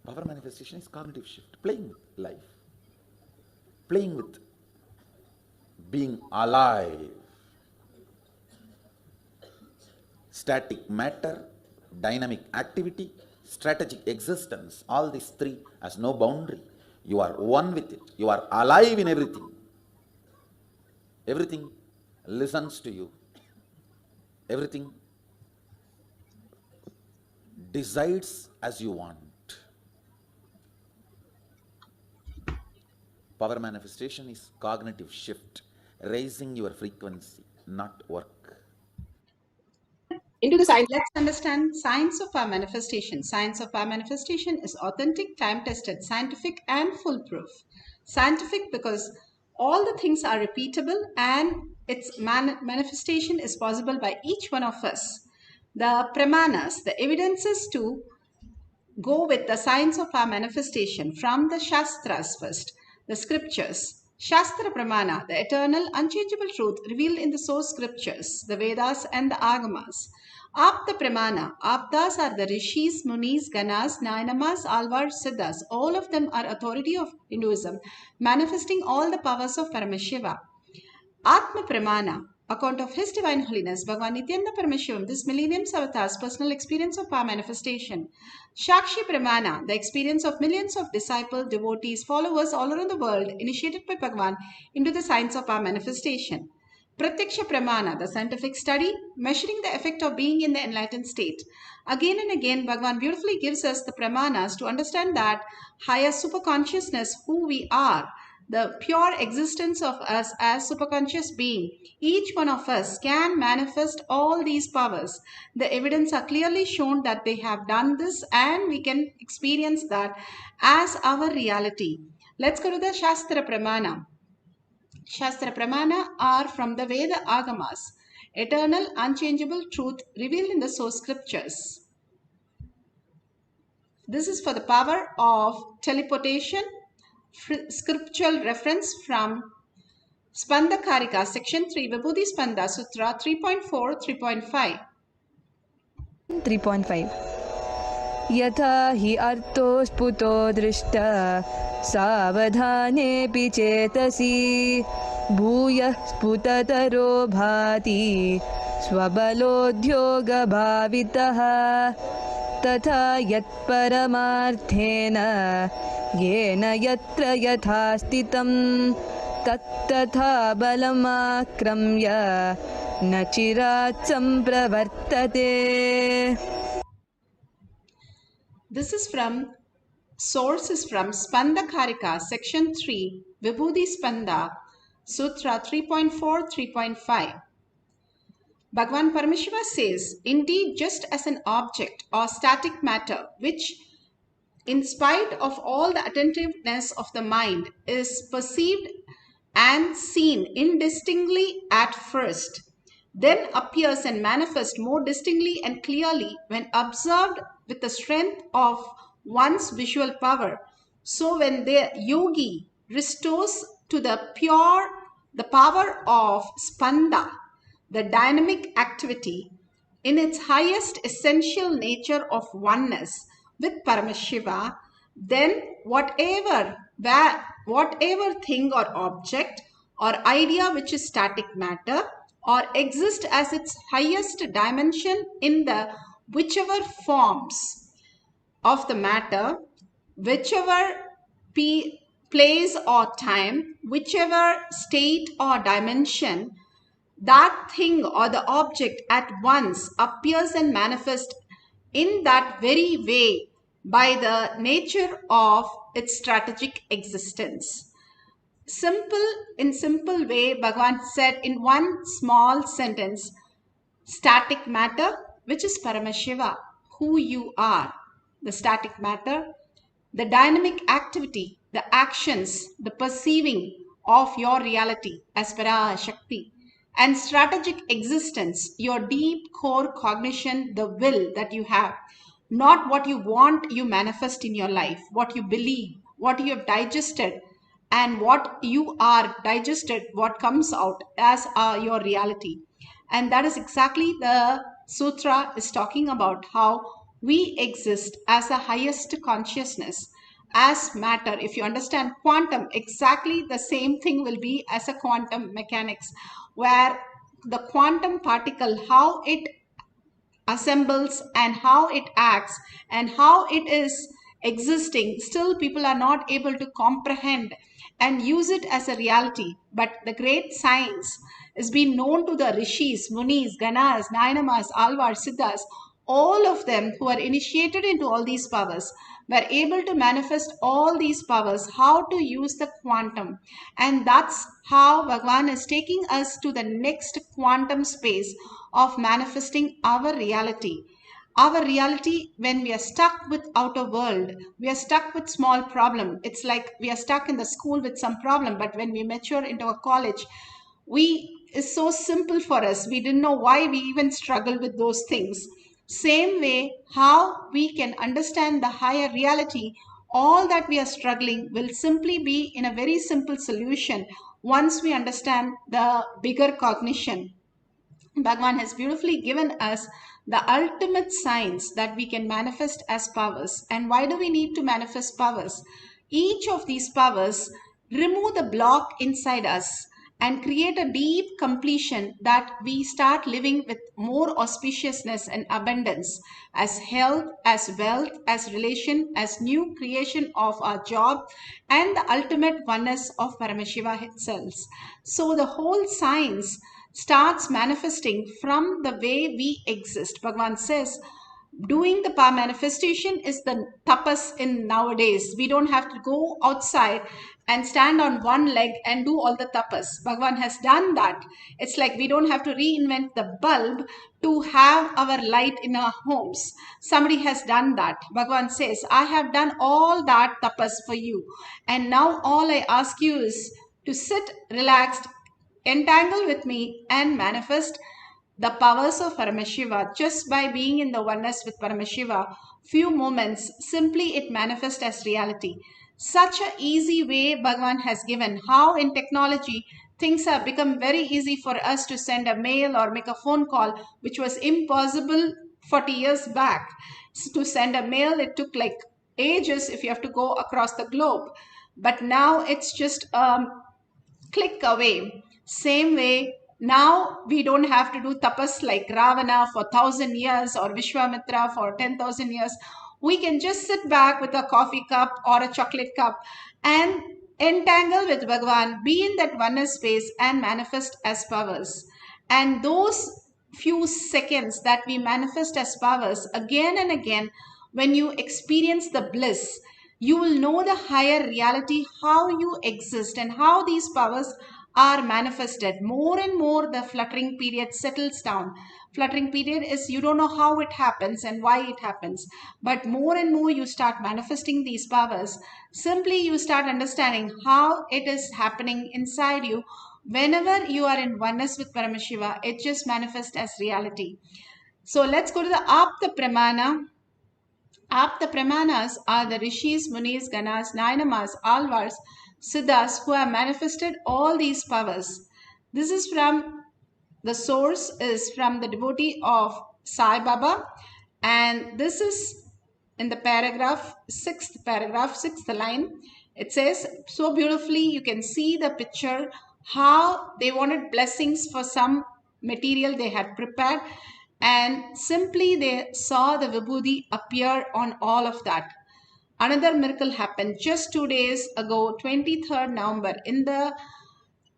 Power manifestation is cognitive shift. Playing with life. Playing with being alive. Static matter, dynamic activity, strategic existence, all these three has no boundary. You are one with it. You are alive in everything. Everything listens to you. Everything decides as you want. Power manifestation is cognitive shift, raising your frequency, not work. Into the science. Let's understand science of our manifestation. Science of our manifestation is authentic, time-tested, scientific, and foolproof. Scientific because all the things are repeatable and its manifestation is possible by each one of us. The pramanas, the evidences to go with the science of our manifestation from the Shastras first, the scriptures. Shastra Pramana, the eternal, unchangeable truth revealed in the source scriptures, the Vedas and the Agamas. Apta Pramana, Aptas are the Rishis, Munis, Ganas, Nayanamas, Alvar, Siddhas. All of them are authority of Hinduism, manifesting all the powers of Paramashiva. Atma Pramana, account of His Divine Holiness, Bhagavan Nityananda Paramashivam, this millennium's avatar's personal experience of power manifestation. Shakshi Pramana, the experience of millions of disciples, devotees, followers all around the world, initiated by Bhagavan into the science of power manifestation. Pratyaksha Pramana, the scientific study, measuring the effect of being in the enlightened state. Again and again, Bhagavan beautifully gives us the Pramanas to understand that higher superconsciousness, who we are, the pure existence of us as superconscious being, each one of us can manifest all these powers. The evidence are clearly shown that they have done this, and we can experience that as our reality. Let's go to the Shastra Pramana. Shastra Pramana are from the Veda Agamas, eternal, unchangeable truth revealed in the source scriptures. This is for the power of teleportation. Scriptural reference from Spanda Karika, section 3, Vibhuti Spanda, Sutra 3.4, 3.5. 3.5 यथा हि अर्थो स्फुतो दृष्टा सावधानेऽपि चेतसि भूयः स्फुटतरो भाति स्वबलोद्योगभावितः तथा यत्परमार्थेन येन यत्र यथा स्थितं तत्तथा बलमाक्रम्य न चिरात् सम्प्रवर्तते. This is from, source is from Spanda Karika, section 3, Vibhuti Spanda, Sutra 3.4, 3.5. Bhagavan Paramashiva says, indeed, just as an object or static matter, which in spite of all the attentiveness of the mind is perceived and seen indistinctly at first, then appears and manifests more distinctly and clearly when observed with the strength of one's visual power. So when the yogi restores to the power of spanda, the dynamic activity in its highest essential nature of oneness with Paramashiva, then whatever thing or object or idea which is static matter or exist as its highest dimension in the whichever forms of the matter, whichever place or time, whichever state or dimension, that thing or the object at once appears and manifests in that very way by the nature of its strategic existence. In simple way, Bhagavan said in one small sentence, static matter, which is Paramashiva, who you are, the static matter, the dynamic activity, the actions, the perceiving of your reality as Parashakti, and strategic existence, your deep core cognition, the will that you have, not what you want you manifest in your life, what you believe, what you have digested, and what you are digested, what comes out as your reality. And that is exactly the sutra is talking about, how we exist as a highest consciousness, as matter. If you understand quantum, exactly the same thing will be as a quantum mechanics, where the quantum particle, how it assembles and how it acts and how it is existing, still people are not able to comprehend and use it as a reality. But the great science has been known to the rishis, munis, ganas, nayanamas, alvars, siddhas, all of them who are initiated into all these powers were able to manifest all these powers, how to use the quantum. And that's how Bhagavan is taking us to the next quantum space of manifesting our reality. Our reality, when we are stuck with outer world, we are stuck with small problem. It's like we are stuck in the school with some problem, but when we mature into a college, it's so simple for us. We didn't know why we even struggle with those things. Same way, how we can understand the higher reality, all that we are struggling will simply be in a very simple solution once we understand the bigger cognition. Bhagavan has beautifully given us the ultimate science that we can manifest as powers. And why do we need to manifest powers? Each of these powers remove the block inside us and create a deep completion that we start living with more auspiciousness and abundance, as health, as wealth, as relation, as new creation of our job, and the ultimate oneness of Paramashiva itself. So the whole science starts manifesting from the way we exist. Bhagavan says, Doing the power manifestation is the tapas in nowadays. We don't have to go outside and stand on one leg and do all the tapas. Bhagavan has done that. It's like we don't have to reinvent the bulb to have our light in our homes. Somebody has done that. Bhagavan says, I have done all that tapas for you. And now all I ask you is to sit relaxed, entangle with me and manifest the powers of Paramashiva. Just by being in the oneness with Paramashiva, few moments, simply it manifests as reality. Such an easy way Bhagavan has given. How in technology things have become very easy for us to send a mail or make a phone call, which was impossible 40 years back. To send a mail, it took like ages if you have to go across the globe. But now it's just click away. Same way, now we don't have to do tapas like Ravana for 1,000 years or Vishwamitra for 10,000 years. We can just sit back with a coffee cup or a chocolate cup and entangle with Bhagavan, be in that oneness space and manifest as powers. And those few seconds that we manifest as powers again and again, when you experience the bliss, you will know the higher reality, how you exist and how these powers are manifested. More and more the fluttering period settles down. Fluttering period is you don't know how it happens and why it happens. But more and more you start manifesting these powers. Simply you start understanding how it is happening inside you. Whenever you are in oneness with Paramashiva, it just manifests as reality. So let's go to the Apta Pramana. Apta Pramanas are the Rishis, Munis, Ganas, Nayanamas, Alvars, Siddhas who have manifested all these powers. This is from, the source is from the devotee of Sai Baba, and this is in the paragraph, sixth line. It says so beautifully, you can see the picture, how they wanted blessings for some material they had prepared, and simply they saw the Vibhuti appear on all of that. Another miracle happened just 2 days ago, 23rd November, in the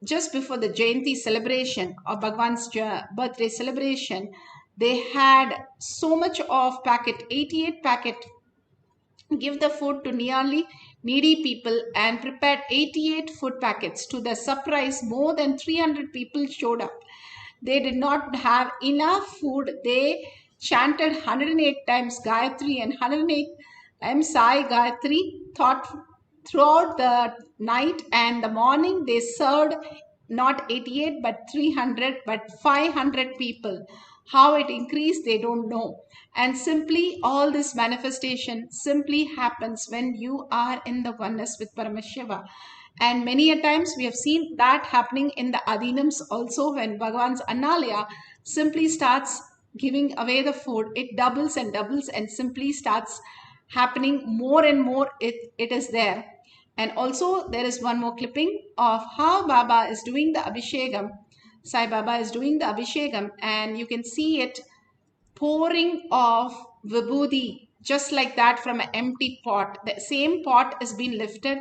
just before the Jayanti celebration or Bhagwan's birthday celebration. They had so much of packet, 88 packet, give the food to nearly needy people and prepared 88 food packets. To the surprise, more than 300 people showed up. They did not have enough food. They chanted 108 times Gayatri and 108 times Sai Gayatri throughout the night, and the morning they served not 88 but 300 but 500 people. How it increased, they don't know. And simply all this manifestation simply happens when you are in the oneness with Paramashiva. And many a times we have seen that happening in the Adinams also. When Bhagavan's Annalaya simply starts giving away the food, it doubles and doubles and simply starts happening more and more. It is there. And also there is one more clipping of how Baba is doing the Abhishekam. Sai Baba is doing the Abhishekam, and you can see it pouring of Vibhuti just like that from an empty pot. The same pot is being lifted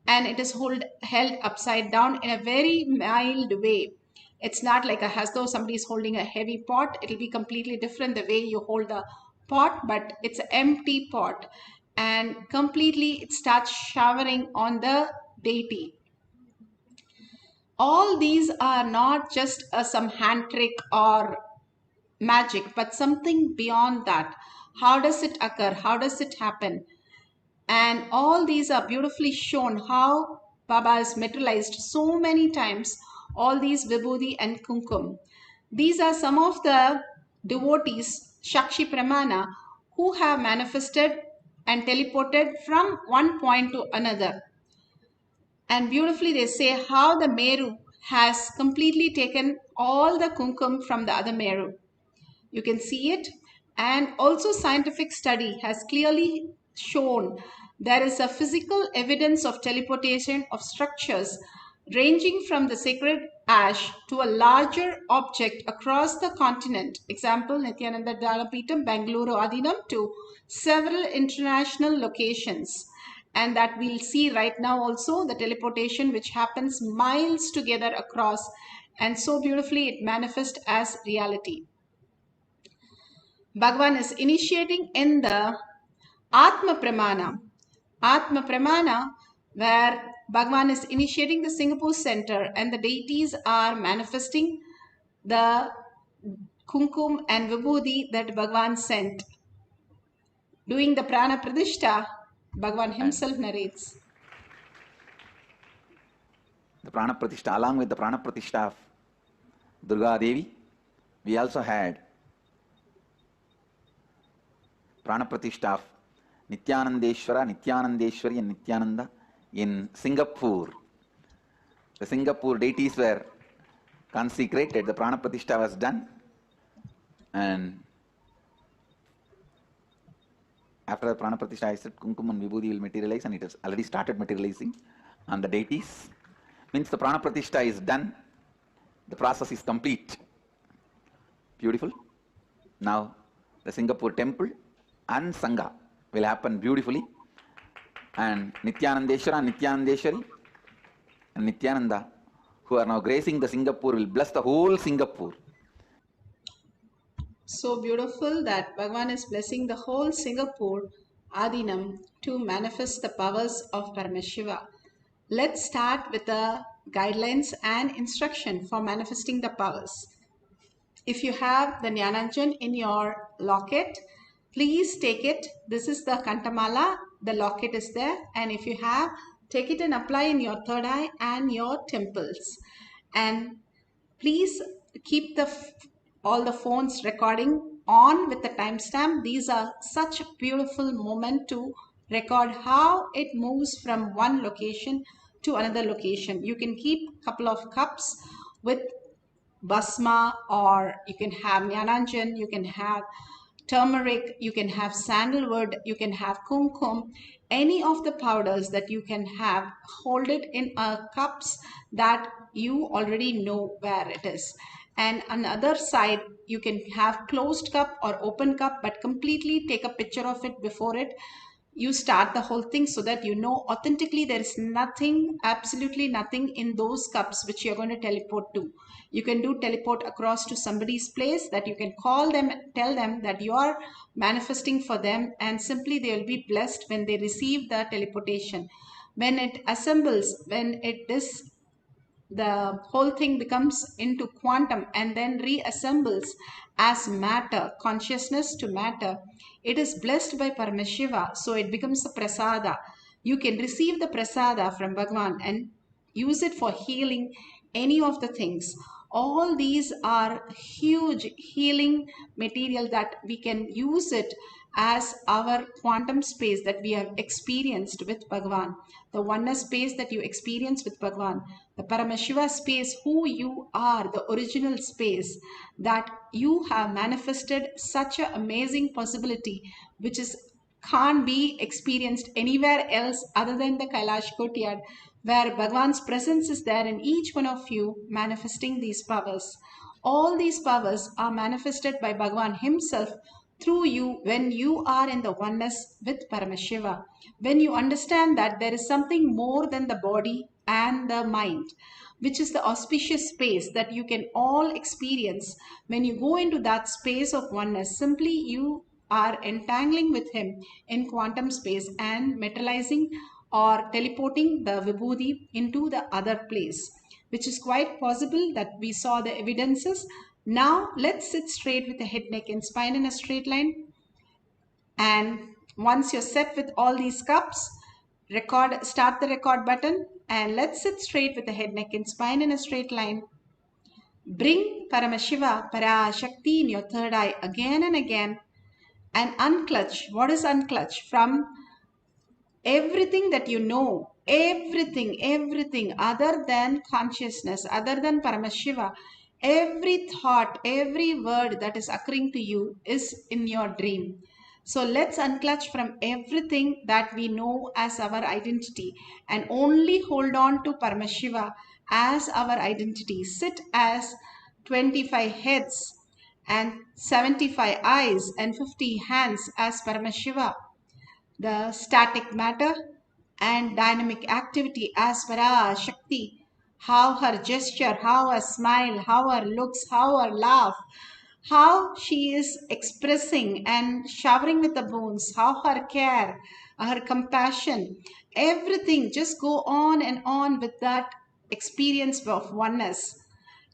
and it is held upside down in a very mild way. It's not like as though somebody is holding a heavy pot. It will be completely different the way you hold the pot, but it's an empty pot. And completely it starts showering on the deity. All these are not just some hand trick or magic, but something beyond that. How does it occur? How does it happen? And all these are beautifully shown how Baba is materialized so many times, all these Vibhuti and Kumkum. These are some of the devotees, Shakshi Pramana, who have manifested and teleported from one point to another. And beautifully they say how the Meru has completely taken all the Kumkum from the other Meru. You can see it. And also scientific study has clearly shown there is a physical evidence of teleportation of structures ranging from the sacred ash to a larger object across the continent. Example, Nityananda Dalapitam, Bangalore Adinam, to several international locations. And that we'll see right now also, the teleportation which happens miles together across, and so beautifully it manifests as reality. Bhagavan is initiating in the Atma Pramana. Atma Pramana, where Bhagavan is initiating the Singapore center and the deities are manifesting the kumkum and vibhuti that Bhagavan sent. Doing the prana pradishta, Bhagavan himself narrates. The prana pratishtha, along with the prana pratishtha of Durga Devi, we also had prana pratishtha of Nityanandeshwara, Nityanandeshwari and Nityananda in Singapore. The Singapore deities were consecrated, the prana pratishtha was done, and after the prana pratishtha I said kumkum and vibhuti will materialize, and it has already started materializing on the deities. Means the prana pratishtha is done, the process is complete. Beautiful. Now the Singapore temple and Sangha will happen beautifully, and Nityanandeshwara, Nityanandeshwari and Nityananda, who are now gracing the Singapore, will bless the whole Singapore. So beautiful that Bhagavan is blessing the whole Singapore Adinam to manifest the powers of Paramashiva. Let's start with the guidelines and instruction for manifesting the powers. If you have the Jnananjan in your locket, please take it. This is the Kantamala, the locket is there, and if you have, take it and apply in your third eye and your temples. And please keep all the phones recording on with the timestamp. These are such a beautiful moment to record how it moves from one location to another location. You can keep a couple of cups with basma, or you can have Jnananjan, you can have turmeric, you can have sandalwood, you can have kumkum, any of the powders that you can have, hold it in cups that you already know where it is. And on the other side, you can have closed cup or open cup, but completely take a picture of it before you start the whole thing, so that you know authentically there is nothing, absolutely nothing in those cups which you're going to teleport to. You can do teleport across to somebody's place, that you can call them, tell them that you are manifesting for them, and simply they will be blessed when they receive the teleportation. When it assembles, when it is, the whole thing becomes into quantum and then reassembles as matter, consciousness to matter, it is blessed by Paramashiva, so it becomes a prasada. You can receive the prasada from Bhagavan and use it for healing any of the things. All these are huge healing material that we can use it as our quantum space that we have experienced with Bhagavan, the oneness space that you experience with Bhagavan, the Paramashiva space, who you are, the original space that you have manifested such an amazing possibility which is can't be experienced anywhere else other than the Kailash Courtyard, where Bhagavan's presence is there in each one of you, manifesting these powers. All these powers are manifested by Bhagavan himself through you when you are in the oneness with Paramashiva. When you understand that there is something more than the body and the mind, which is the auspicious space that you can all experience. When you go into that space of oneness, simply you are entangling with him in quantum space and materializing or teleporting the vibhuti into the other place, which is quite possible that we saw the evidences. Now let's sit straight with the head, neck and spine in a straight line. And once you're set with all these cups, start the record button, and let's sit straight with the head, neck and spine in a straight line. Bring Paramashiva, Parashakti in your third eye again and again, and unclutch. What is unclutch? From everything that you know, everything other than consciousness, other than Paramashiva, every thought, every word that is occurring to you is in your dream. So let's unclutch from everything that we know as our identity and only hold on to Paramashiva as our identity. Sit as 25 heads and 75 eyes and 50 hands as Paramashiva, the static matter and dynamic activity as Parashakti, how her gesture, how her smile, how her looks, how her laugh, how she is expressing and showering with the bones, how her care, her compassion, everything just go on and on with that experience of oneness.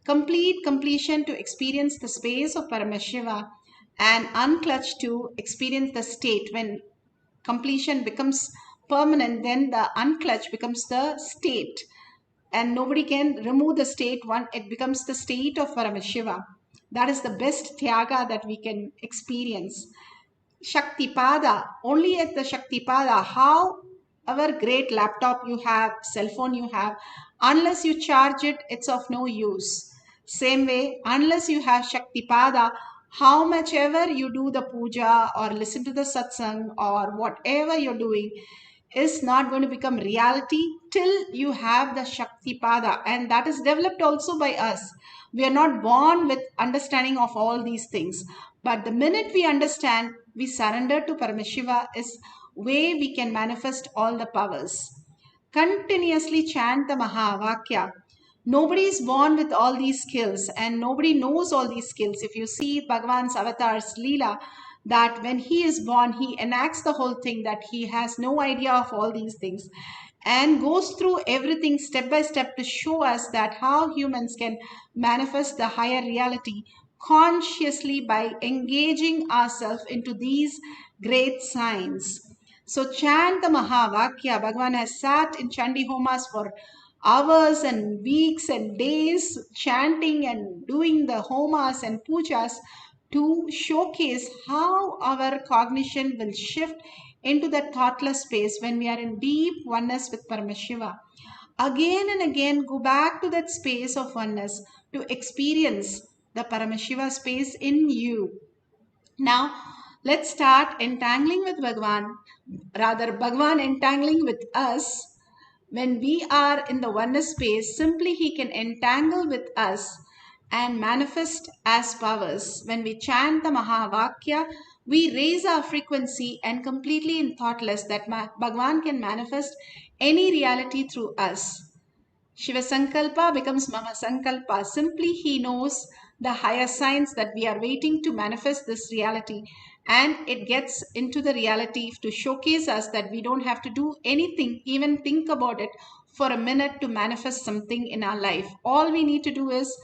Complete completion to experience the space of Paramashiva, and unclutch to experience the state. When completion becomes permanent, then the unclutch becomes the state, and nobody can remove the state. One, it becomes the state of Paramashiva. That is the best Tyaga that we can experience. Shaktipada, only at the Shaktipada, how our great laptop you have, cell phone you have, unless you charge it, it's of no use. Same way, unless you have Shaktipada, how much ever you do the puja or listen to the satsang or whatever you're doing is not going to become reality till you have the Shaktipada, and that is developed also by us. We are not born with understanding of all these things, but the minute we understand, we surrender to Paramashiva is way we can manifest all the powers. Continuously chant the Mahavakya. Nobody is born with all these skills and nobody knows all these skills. If you see Bhagavan's avatar's Leela, that when he is born, he enacts the whole thing, that he has no idea of all these things and goes through everything step by step to show us that how humans can manifest the higher reality consciously by engaging ourselves into these great signs. So chant the Mahavakya. Bhagavan has sat in Chandi Homas for hours and weeks and days chanting and doing the homas and pujas to showcase how our cognition will shift into the thoughtless space when we are in deep oneness with Paramashiva. Again and again, go back to that space of oneness to experience the Paramashiva space in you. Now, let's start entangling with Bhagavan, rather Bhagavan entangling with us. When we are in the oneness space, simply he can entangle with us and manifest as powers. When we chant the Mahavakya, we raise our frequency and completely in thoughtless that Bhagavan can manifest any reality through us. Shiva Sankalpa becomes Mama Sankalpa. Simply he knows the higher signs that we are waiting to manifest this reality, and it gets into the reality to showcase us that we don't have to do anything, even think about it for a minute to manifest something in our life. All we need to do is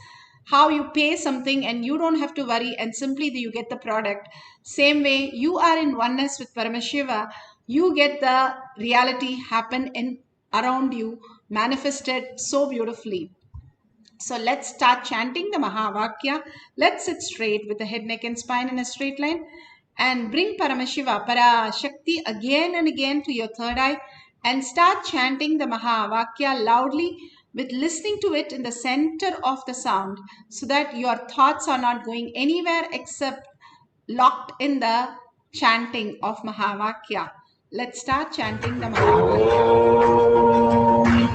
how you pay something and you don't have to worry, and simply you get the product. Same way, you are in oneness with Paramashiva, you get the reality happen in around you, manifested so beautifully. So let's start chanting the Mahavakya. Let's sit straight with the head, neck and spine in a straight line and bring Paramashiva, Parashakti again and again to your third eye and start chanting the Mahavakya loudly with listening to it in the center of the sound so that your thoughts are not going anywhere except locked in the chanting of Mahavakya. Let's start chanting the Mahavakya.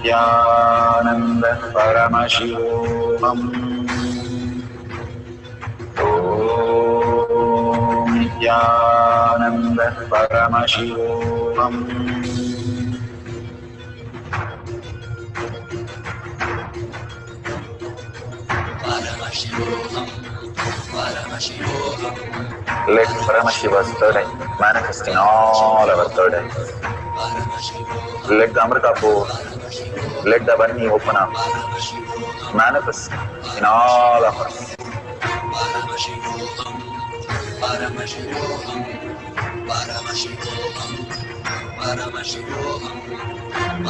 Nityananda Paramashivam. Om Nityananda Paramashivam. Let Paramashiva's third eye manifest in all our third eyes. Let the Amrita pour, let the Varni open up, manifest in all of us.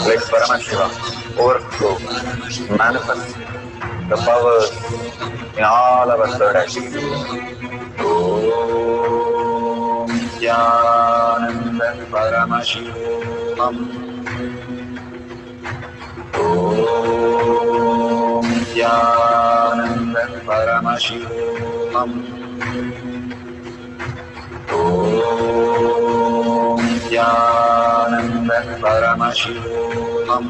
Let Paramashiva overflow, manifest the powers in all our third eyes. Om Nityananda Paramashivam. Om Nityananda Paramashivam. Om Nityananda Paramashivam. Om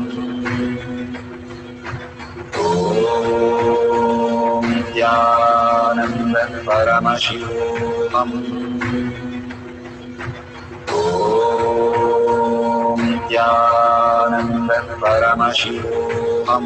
Nityananda Paramashivam. Om Nityananda Paramashivam. Om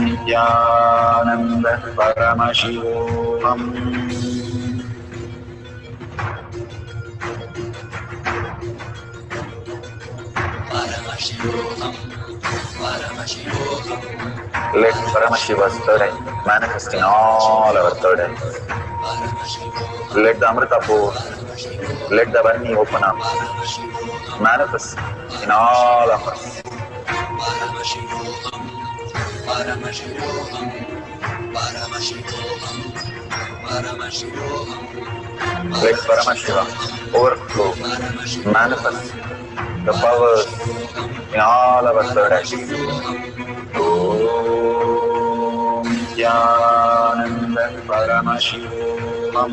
Nityanand परमशिवोऽहम् Let Paramashiva's third eye manifest in all our third eyes. Let the Amrita pour, let the Varni open up, manifest in all of us. Let Paramashiva overflow, manifest the powers in all our third eyes. Om Nityananda Paramashivoham.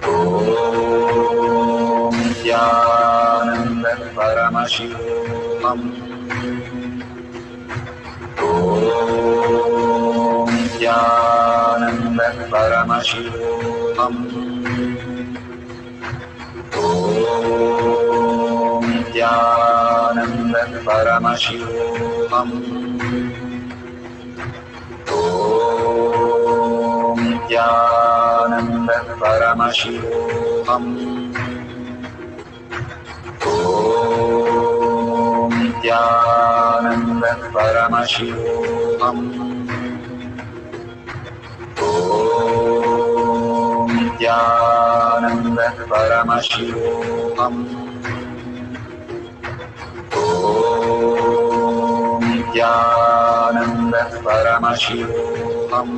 Om Nityananda Paramashivoham. Om Nityananda Paramashivoham. Om Nityananda Paramashivoham. Om Nityananda Paramashivoham. Om Nityananda Paramashivoham. Om Nityananda Paramashivoham. Om Nityananda Paramashivoham.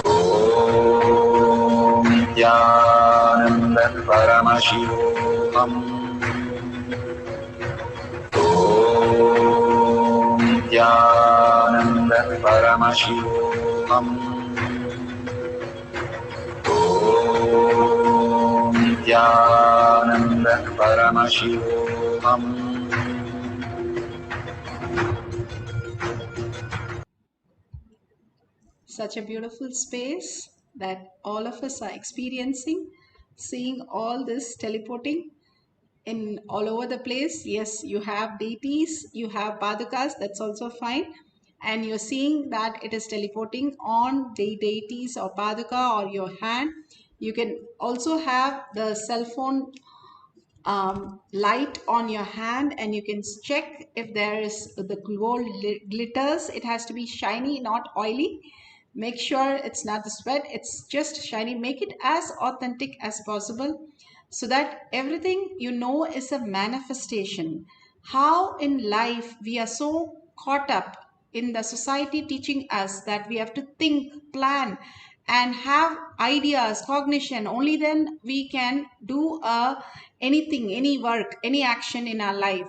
Om Nityananda Paramashivoham. Om Nityananda Paramashivoham. Om Nityananda Paramashivoham. Such a beautiful space that all of us are experiencing, seeing all this teleporting in all over the place. Yes, you have deities, you have padukas, that's also fine. And you're seeing that it is teleporting on the deities or paduka or your hand. You can also have the cell phone light on your hand, and you can check if there is the gold glitters. It has to be shiny, not oily. Make sure it's not the sweat, it's just shiny. Make it as authentic as possible so that everything you know is a manifestation. How in life we are so caught up in the society teaching us that we have to think, plan, and have ideas, cognition. Only then we can do anything, any work, any action in our life.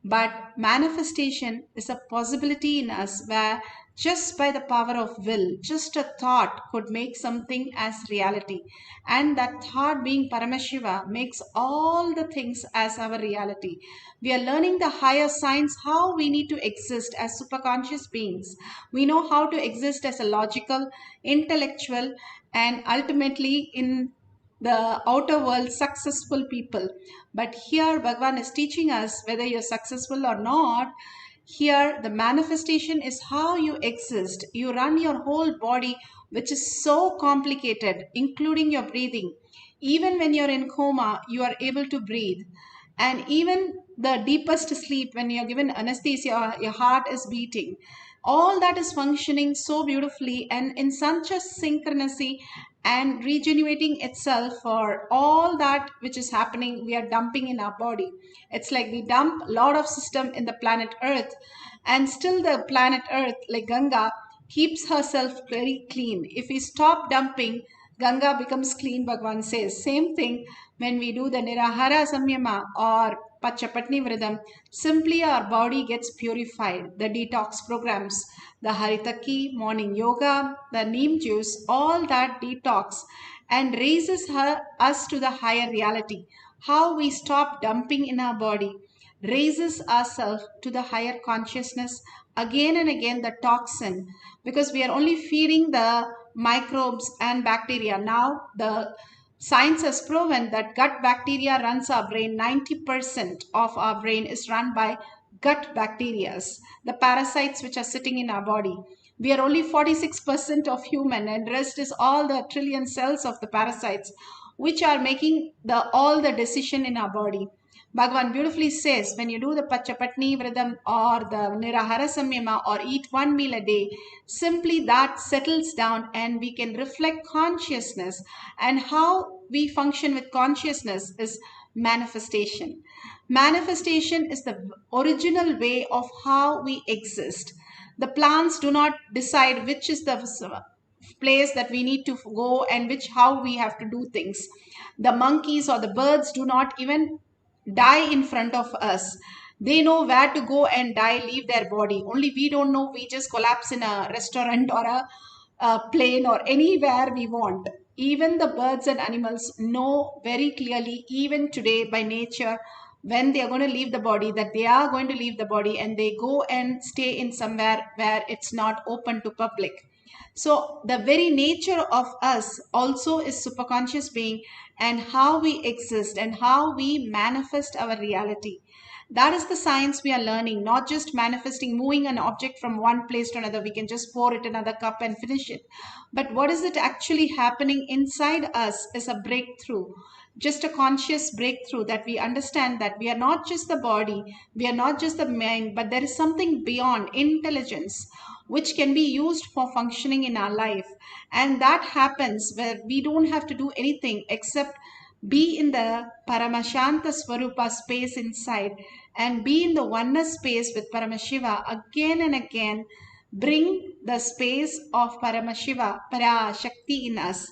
But manifestation is a possibility in us where just by the power of will, just a thought could make something as reality. And that thought being Paramashiva makes all the things as our reality. We are learning the higher science, how we need to exist as superconscious beings. We know how to exist as a logical, intellectual, and ultimately in the outer world successful people. But here Bhagavan is teaching us, whether you're successful or not, here the manifestation is how you exist. You run your whole body, which is so complicated, including your breathing. Even when you're in coma, you are able to breathe. And even the deepest sleep, when you're given anesthesia, your heart is beating. All that is functioning so beautifully and in such a synchronicity and regenerating itself for all that which is happening, we are dumping in our body. It's like we dump a lot of system in the planet Earth, and still the planet Earth, like Ganga, keeps herself very clean. If we stop dumping, Ganga becomes clean, Bhagavan says. Same thing when we do the Nirahara Samyama or Pachapatni Vridam, simply our body gets purified. The detox programs, the Haritaki, morning yoga, the neem juice, all that detox and raises us to the higher reality. How we stop dumping in our body raises ourselves to the higher consciousness. Again and again the toxin, because we are only feeding the microbes and bacteria. Now the Science has proven that gut bacteria runs our brain. 90% of our brain is run by gut bacteria, the parasites which are sitting in our body. We are only 46% of human, and rest is all the trillion cells of the parasites which are making all the decision in our body. Bhagavan beautifully says, when you do the Pachapatni Vridam or the Nirahara Samyama or eat one meal a day, simply that settles down and we can reflect consciousness. And how we function with consciousness is manifestation. Manifestation is the original way of how we exist. The plants do not decide which is the place that we need to go and how we have to do things. The monkeys or the birds do not even die in front of us. They know where to go and die, leave their body. Only we don't know. We just collapse in a restaurant or a plane or anywhere we want. Even the birds and animals know very clearly, even today by nature, when they are going to leave the body, that they are going to leave the body, and they go and stay in somewhere where it's not open to public. So the very nature of us also is superconscious being, and how we exist and how we manifest our reality. That is the science we are learning, not just manifesting, moving an object from one place to another. We can just pour it in another cup and finish it. But what is it actually happening inside us is a breakthrough, just a conscious breakthrough, that we understand that we are not just the body, we are not just the mind, but there is something beyond intelligence which can be used for functioning in our life. And that happens where we don't have to do anything except be in the Paramashanta Swarupa space inside and be in the oneness space with Paramashiva again and again. Bring the space of Paramashiva, Parashakti in us.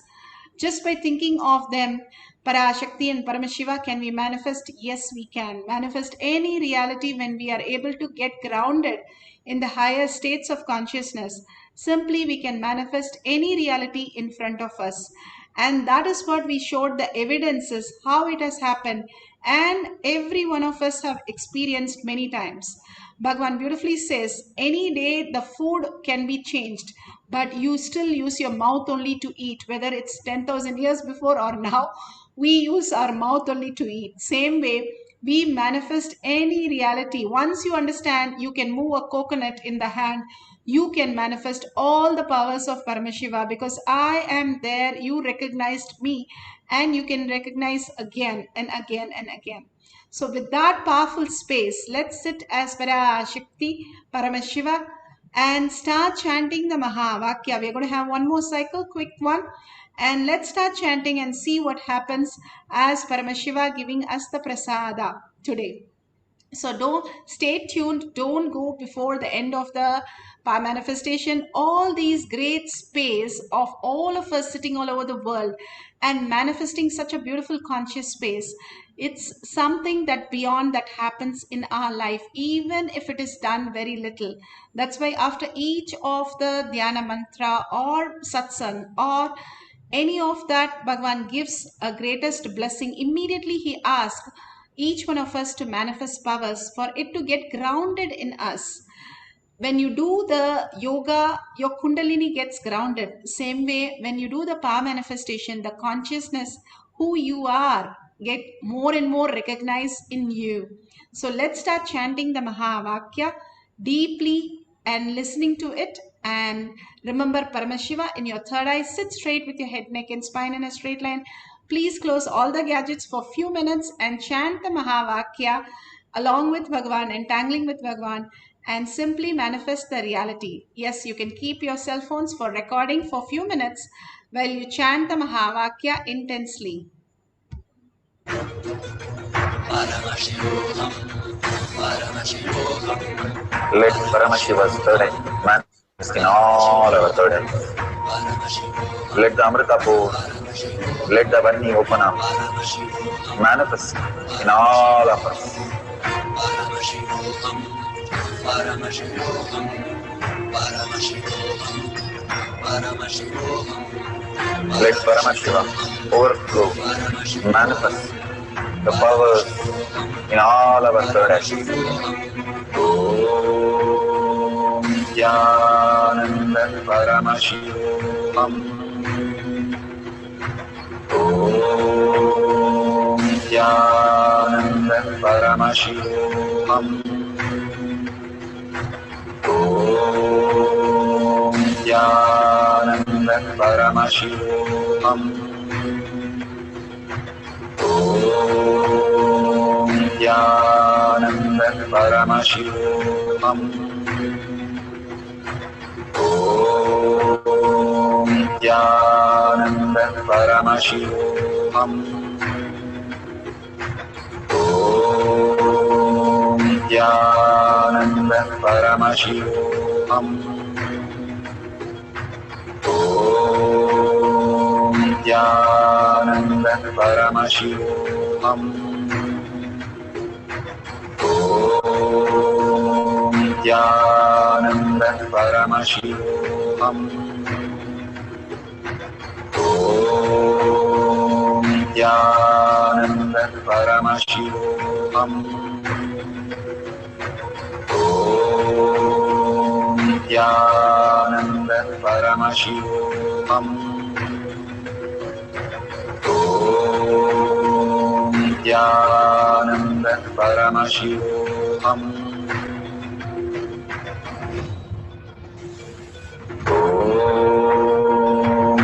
Just by thinking of them, Parashakti and Paramashiva, can we manifest? Yes, we can manifest any reality when we are able to get grounded in the higher states of consciousness. Simply we can manifest any reality in front of us. And that is what we showed the evidences, how it has happened. And every one of us have experienced many times. Bhagavan beautifully says, any day the food can be changed, but you still use your mouth only to eat, whether it's 10,000 years before or now, we use our mouth only to eat. Same way, we manifest any reality. Once you understand you can move a coconut in the hand, you can manifest all the powers of Paramashiva, because I am there, you recognized me, and you can recognize again and again and again. So with that powerful space, let's sit as Parashakti, Paramashiva, and start chanting the Mahavakya. We're going to have one more cycle, quick one. And let's start chanting and see what happens as Paramashiva giving us the prasada today. So don't stay tuned. Don't go before the end of the manifestation. All these great space of all of us sitting all over the world and manifesting such a beautiful conscious space. It's something that beyond that happens in our life, even if it is done very little. That's why after each of the dhyana mantra or satsang or any of that, Bhagavan gives a greatest blessing. Immediately he asks each one of us to manifest powers for it to get grounded in us. When you do the yoga, your kundalini gets grounded. Same way, when you do the power manifestation, the consciousness, who you are, get more and more recognized in you. So let's start chanting the Mahavakya deeply and listening to it. And remember Paramashiva in your third eye. Sit straight with your head, neck and spine in a straight line. Please close all the gadgets for a few minutes and chant the Mahavakya along with Bhagavan, entangling with Bhagavan, and simply manifest the reality. Yes, you can keep your cell phones for recording for a few minutes while you chant the Mahavakya intensely. Let Paramashiva's third eye manifest in all our third eyes. Let the Amrita pour, let the Varni open up, manifest in all of us. Let Paramashiva overflow, manifest the powers in all our third eyes. Om Jnananda Paramashivam. Om Paramashivam. Nityananda Paramashivam. Nityananda Paramashivam. Nityananda Paramashivam. Nityananda Paramashivam. Nityananda Paramashivam. Nityananda Paramashivam. Nityananda Paramashivam. Nityananda Paramashivam. Nityananda Paramashivam. Nityananda Paramashivam. Nityananda Paramashivam.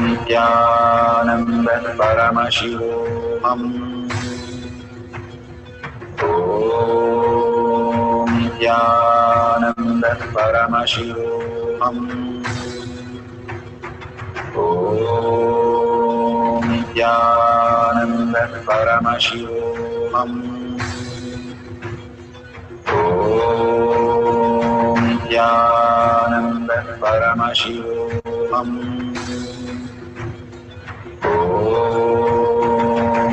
Nityananda Paramashivam. Nityananda Paramashivam.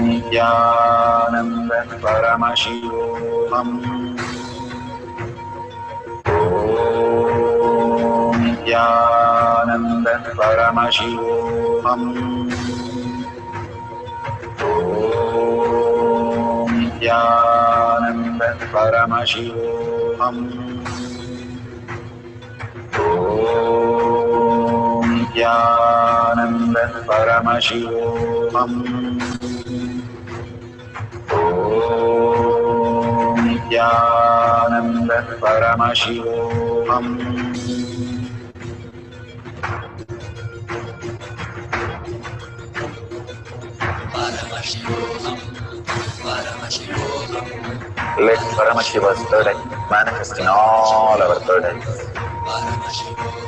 Nityananda Paramashivam. Nityananda Paramashivam. Nityananda Paramashivam. Nityananda Paramashivam. Nityananda Paramashivam. Let Paramashiva's third eye manifest in all our third eyes.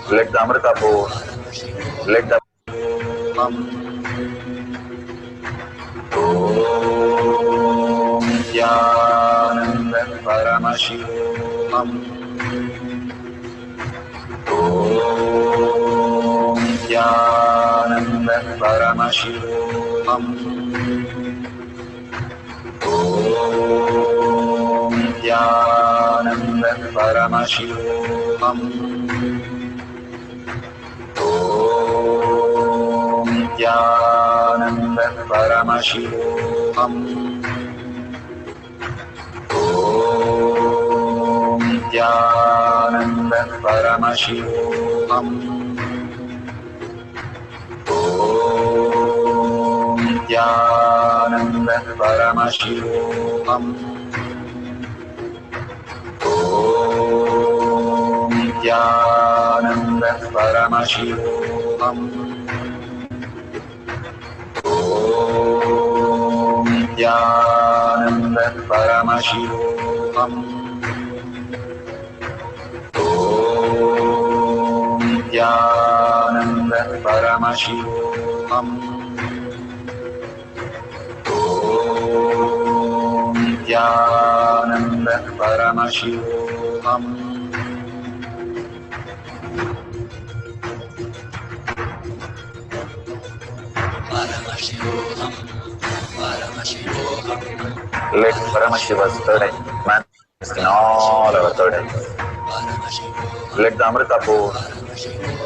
Let the Amrita pour, let the Nityananda Paramashivam. Nityananda Paramashivam. Nityananda Paramashivam. Nityananda Paramashivam. Nityananda Paramashivam. Nityananda Paramashivam. Nityananda Paramashivam. Nityananda Paramashivam. Nityananda Paramashivam. Nityananda Paramashivam. Let Paramashiva's third eye manifest in all our third eyes. Let the Amrita pour,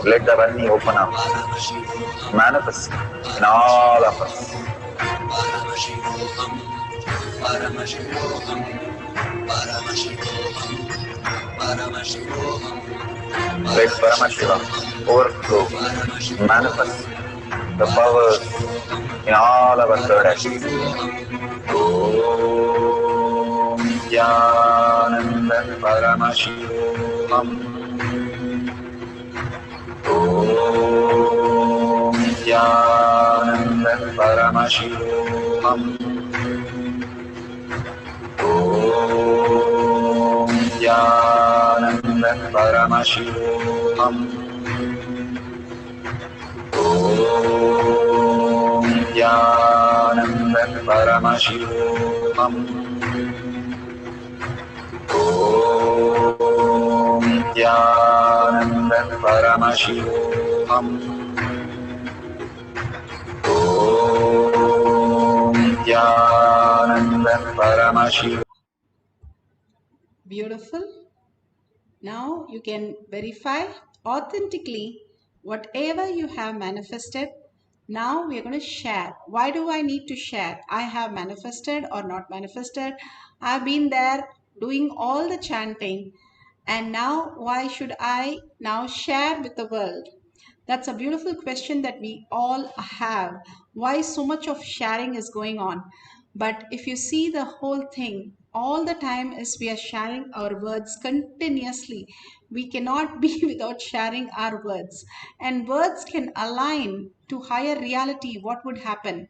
let the Varni open up, manifest in all of us. Let Paramashiva overflow, manifest the powers in all our third eyes. Nityanand परमशिवोऽहम् ॐ नित्यानन्द परमशिवोऽहम् ॐ नित्यानन्द परमशिवोऽहम् ॐ नित्यानन्द परमशिवोऽहम् ॐ नित्यानन्द परमशिवोऽहम् ॐ नित्यानन्द परमशिवोऽहम्. Beautiful. Now you can verify authentically whatever you have manifested. Now we are going to share. Why do I need to share? I have manifested or not manifested. I've been there doing all the chanting, and now why should I now share with the world? That's a beautiful question that we all have. Why so much of sharing is going on? But if you see the whole thing, all the time is we are sharing our words continuously. We cannot be without sharing our words. And words can align to higher reality. What would happen?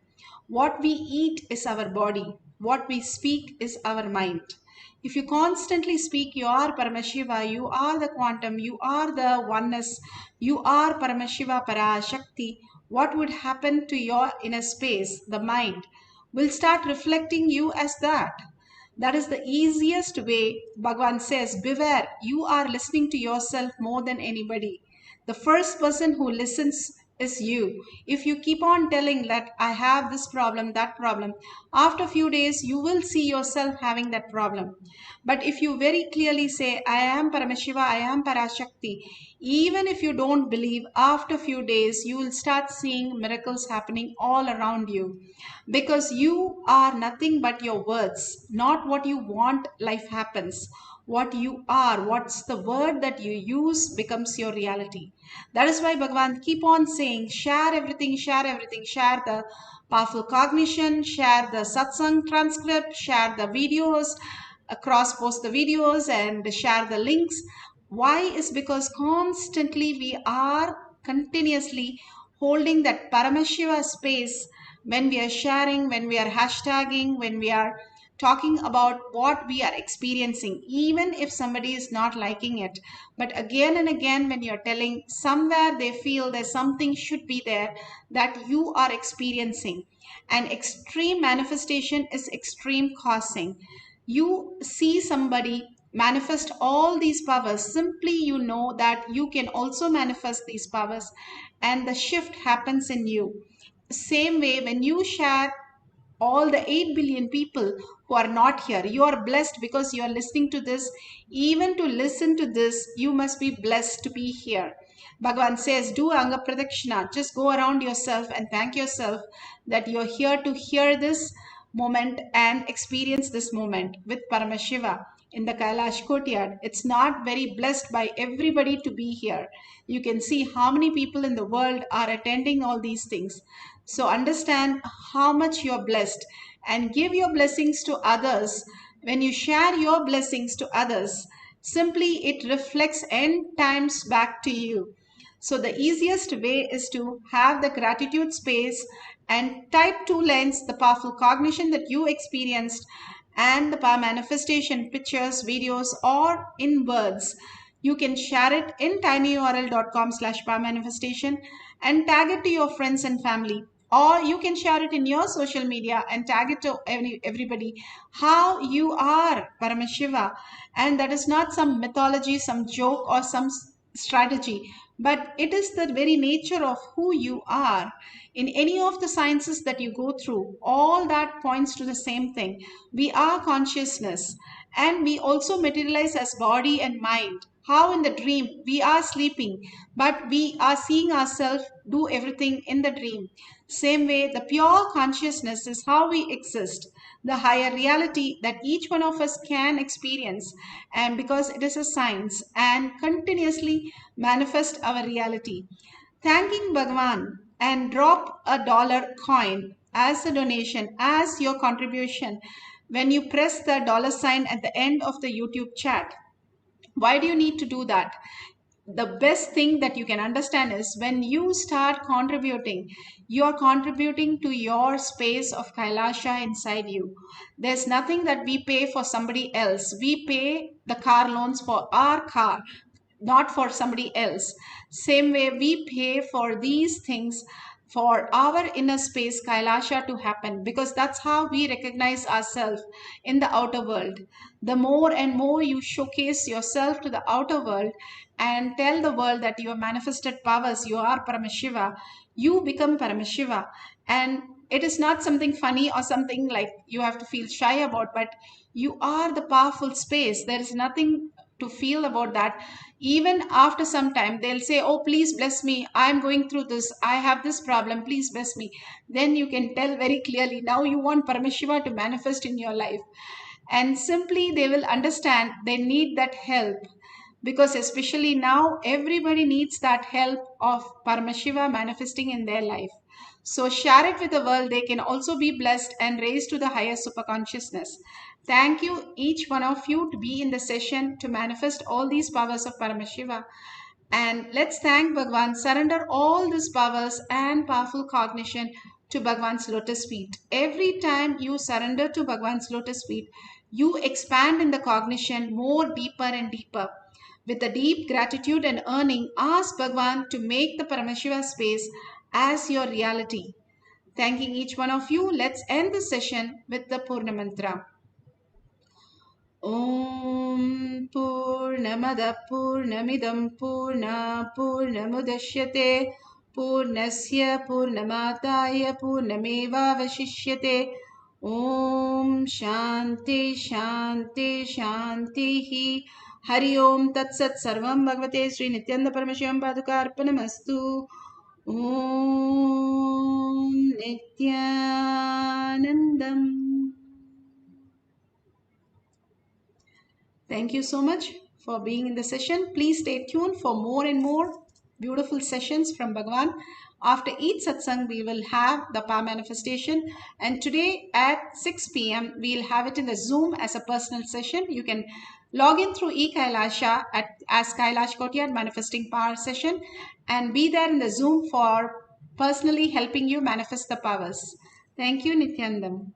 What we eat is our body. What we speak is our mind. If you constantly speak, you are Paramashiva, you are the quantum, you are the oneness, you are Paramashiva, Parashakti, what would happen to your inner space, the mind, will start reflecting you as that. That is the easiest way. Bhagavan says, beware, you are listening to yourself more than anybody. The first person who listens is you. If you keep on telling that I have this problem, that problem, after a few days you will see yourself having that problem. But if you very clearly say, I am Paramashiva, I am Parashakti, even if you don't believe, after a few days you will start seeing miracles happening all around you. Because you are nothing but your words, not what you want life happens. What you are, what's the word that you use becomes your reality. That is why Bhagavan keep on saying, share everything, share everything, share the powerful cognition, share the satsang transcript, share the videos, cross post the videos and share the links. Why is because constantly we are continuously holding that Paramashiva space when we are sharing, when we are hashtagging, when we are talking about what we are experiencing, even if somebody is not liking it. But again and again, when you're telling, somewhere they feel there's something should be there that you are experiencing. And extreme manifestation is extreme causing. You see somebody manifest all these powers, simply you know that you can also manifest these powers, and the shift happens in you. Same way, when you share all the 8 billion people who are not here, you are blessed because you are listening to this. Even to listen to this, you must be blessed to be here. Bhagavan says, do Anga Pradakshina, just go around yourself and thank yourself that you're here to hear this moment and experience this moment with Paramashiva in the Kailash courtyard. It's not very blessed by everybody to be here. You can see how many people in the world are attending all these things. So understand how much you're blessed and give your blessings to others. When you share your blessings to others, simply it reflects n times back to you. So the easiest way is to have the gratitude space and type 2 lines, the powerful cognition that you experienced and the power manifestation, pictures, videos, or in words. You can share it in tinyurl.com/power manifestation and tag it to your friends and family. Or you can share it in your social media and tag it to everybody how you are Paramashiva. And that is not some mythology, some joke, or some strategy, but it is the very nature of who you are. In any of the sciences that you go through, all that points to the same thing. We are consciousness, and we also materialize as body and mind. How in the dream we are sleeping, but we are seeing ourselves do everything in the dream. Same way, the pure consciousness is how we exist, the higher reality that each one of us can experience, and because it is a science and continuously manifest our reality. Thanking Bhagavan and drop a dollar coin as a donation, as your contribution, when you press the $sign at the end of the YouTube chat. Why do you need to do that? The best thing that you can understand is when you start contributing, you are contributing to your space of Kailasha inside you. There's nothing that we pay for somebody else. We pay the car loans for our car, not for somebody else. Same way we pay for these things for our inner space Kailasha to happen, because that's how we recognize ourselves in the outer world. The more and more you showcase yourself to the outer world and tell the world that you are manifested powers, you are Paramashiva, you become Paramashiva. And it is not something funny or something like you have to feel shy about, but you are the powerful space. There is nothing to feel about that. Even after some time, they'll say, oh, please bless me. I'm going through this. I have this problem. Please bless me. Then you can tell very clearly, now you want Paramashiva to manifest in your life. And simply they will understand they need that help, because especially now everybody needs that help of Paramashiva manifesting in their life. So share it with the world. They can also be blessed and raised to the higher superconsciousness. Thank you, each one of you, to be in the session to manifest all these powers of Paramashiva. And let's thank Bhagwan. Surrender all these powers and powerful cognition to Bhagwan's lotus feet. Every time you surrender to Bhagwan's lotus feet, you expand in the cognition more deeper and deeper. With a deep gratitude and earning, ask Bhagwan to make the Paramashiva space as your reality. Thanking each one of you, let's end the session with the Purna Mantra. Om Purnamada Purnamidam Purna Purnamudashyate Purnasya Purnamataya Purnameva Vashishyate. Om Shanti Shanti Shanti. Hari Om Tat Sat Sarvam Bhagavate Sri Nityananda Paramashivam Padukarpanamastu. Om Nityanandam. Thank you so much for being in the session. Please stay tuned for more and more beautiful sessions from Bhagavan. After each satsang, we will have the power manifestation. And today at 6 p.m., we'll have it in the Zoom as a personal session. You can log in through eKailasha as Kailash Kotiyar Manifesting Power session and be there in the Zoom for personally helping you manifest the powers. Thank you, Nityanandam.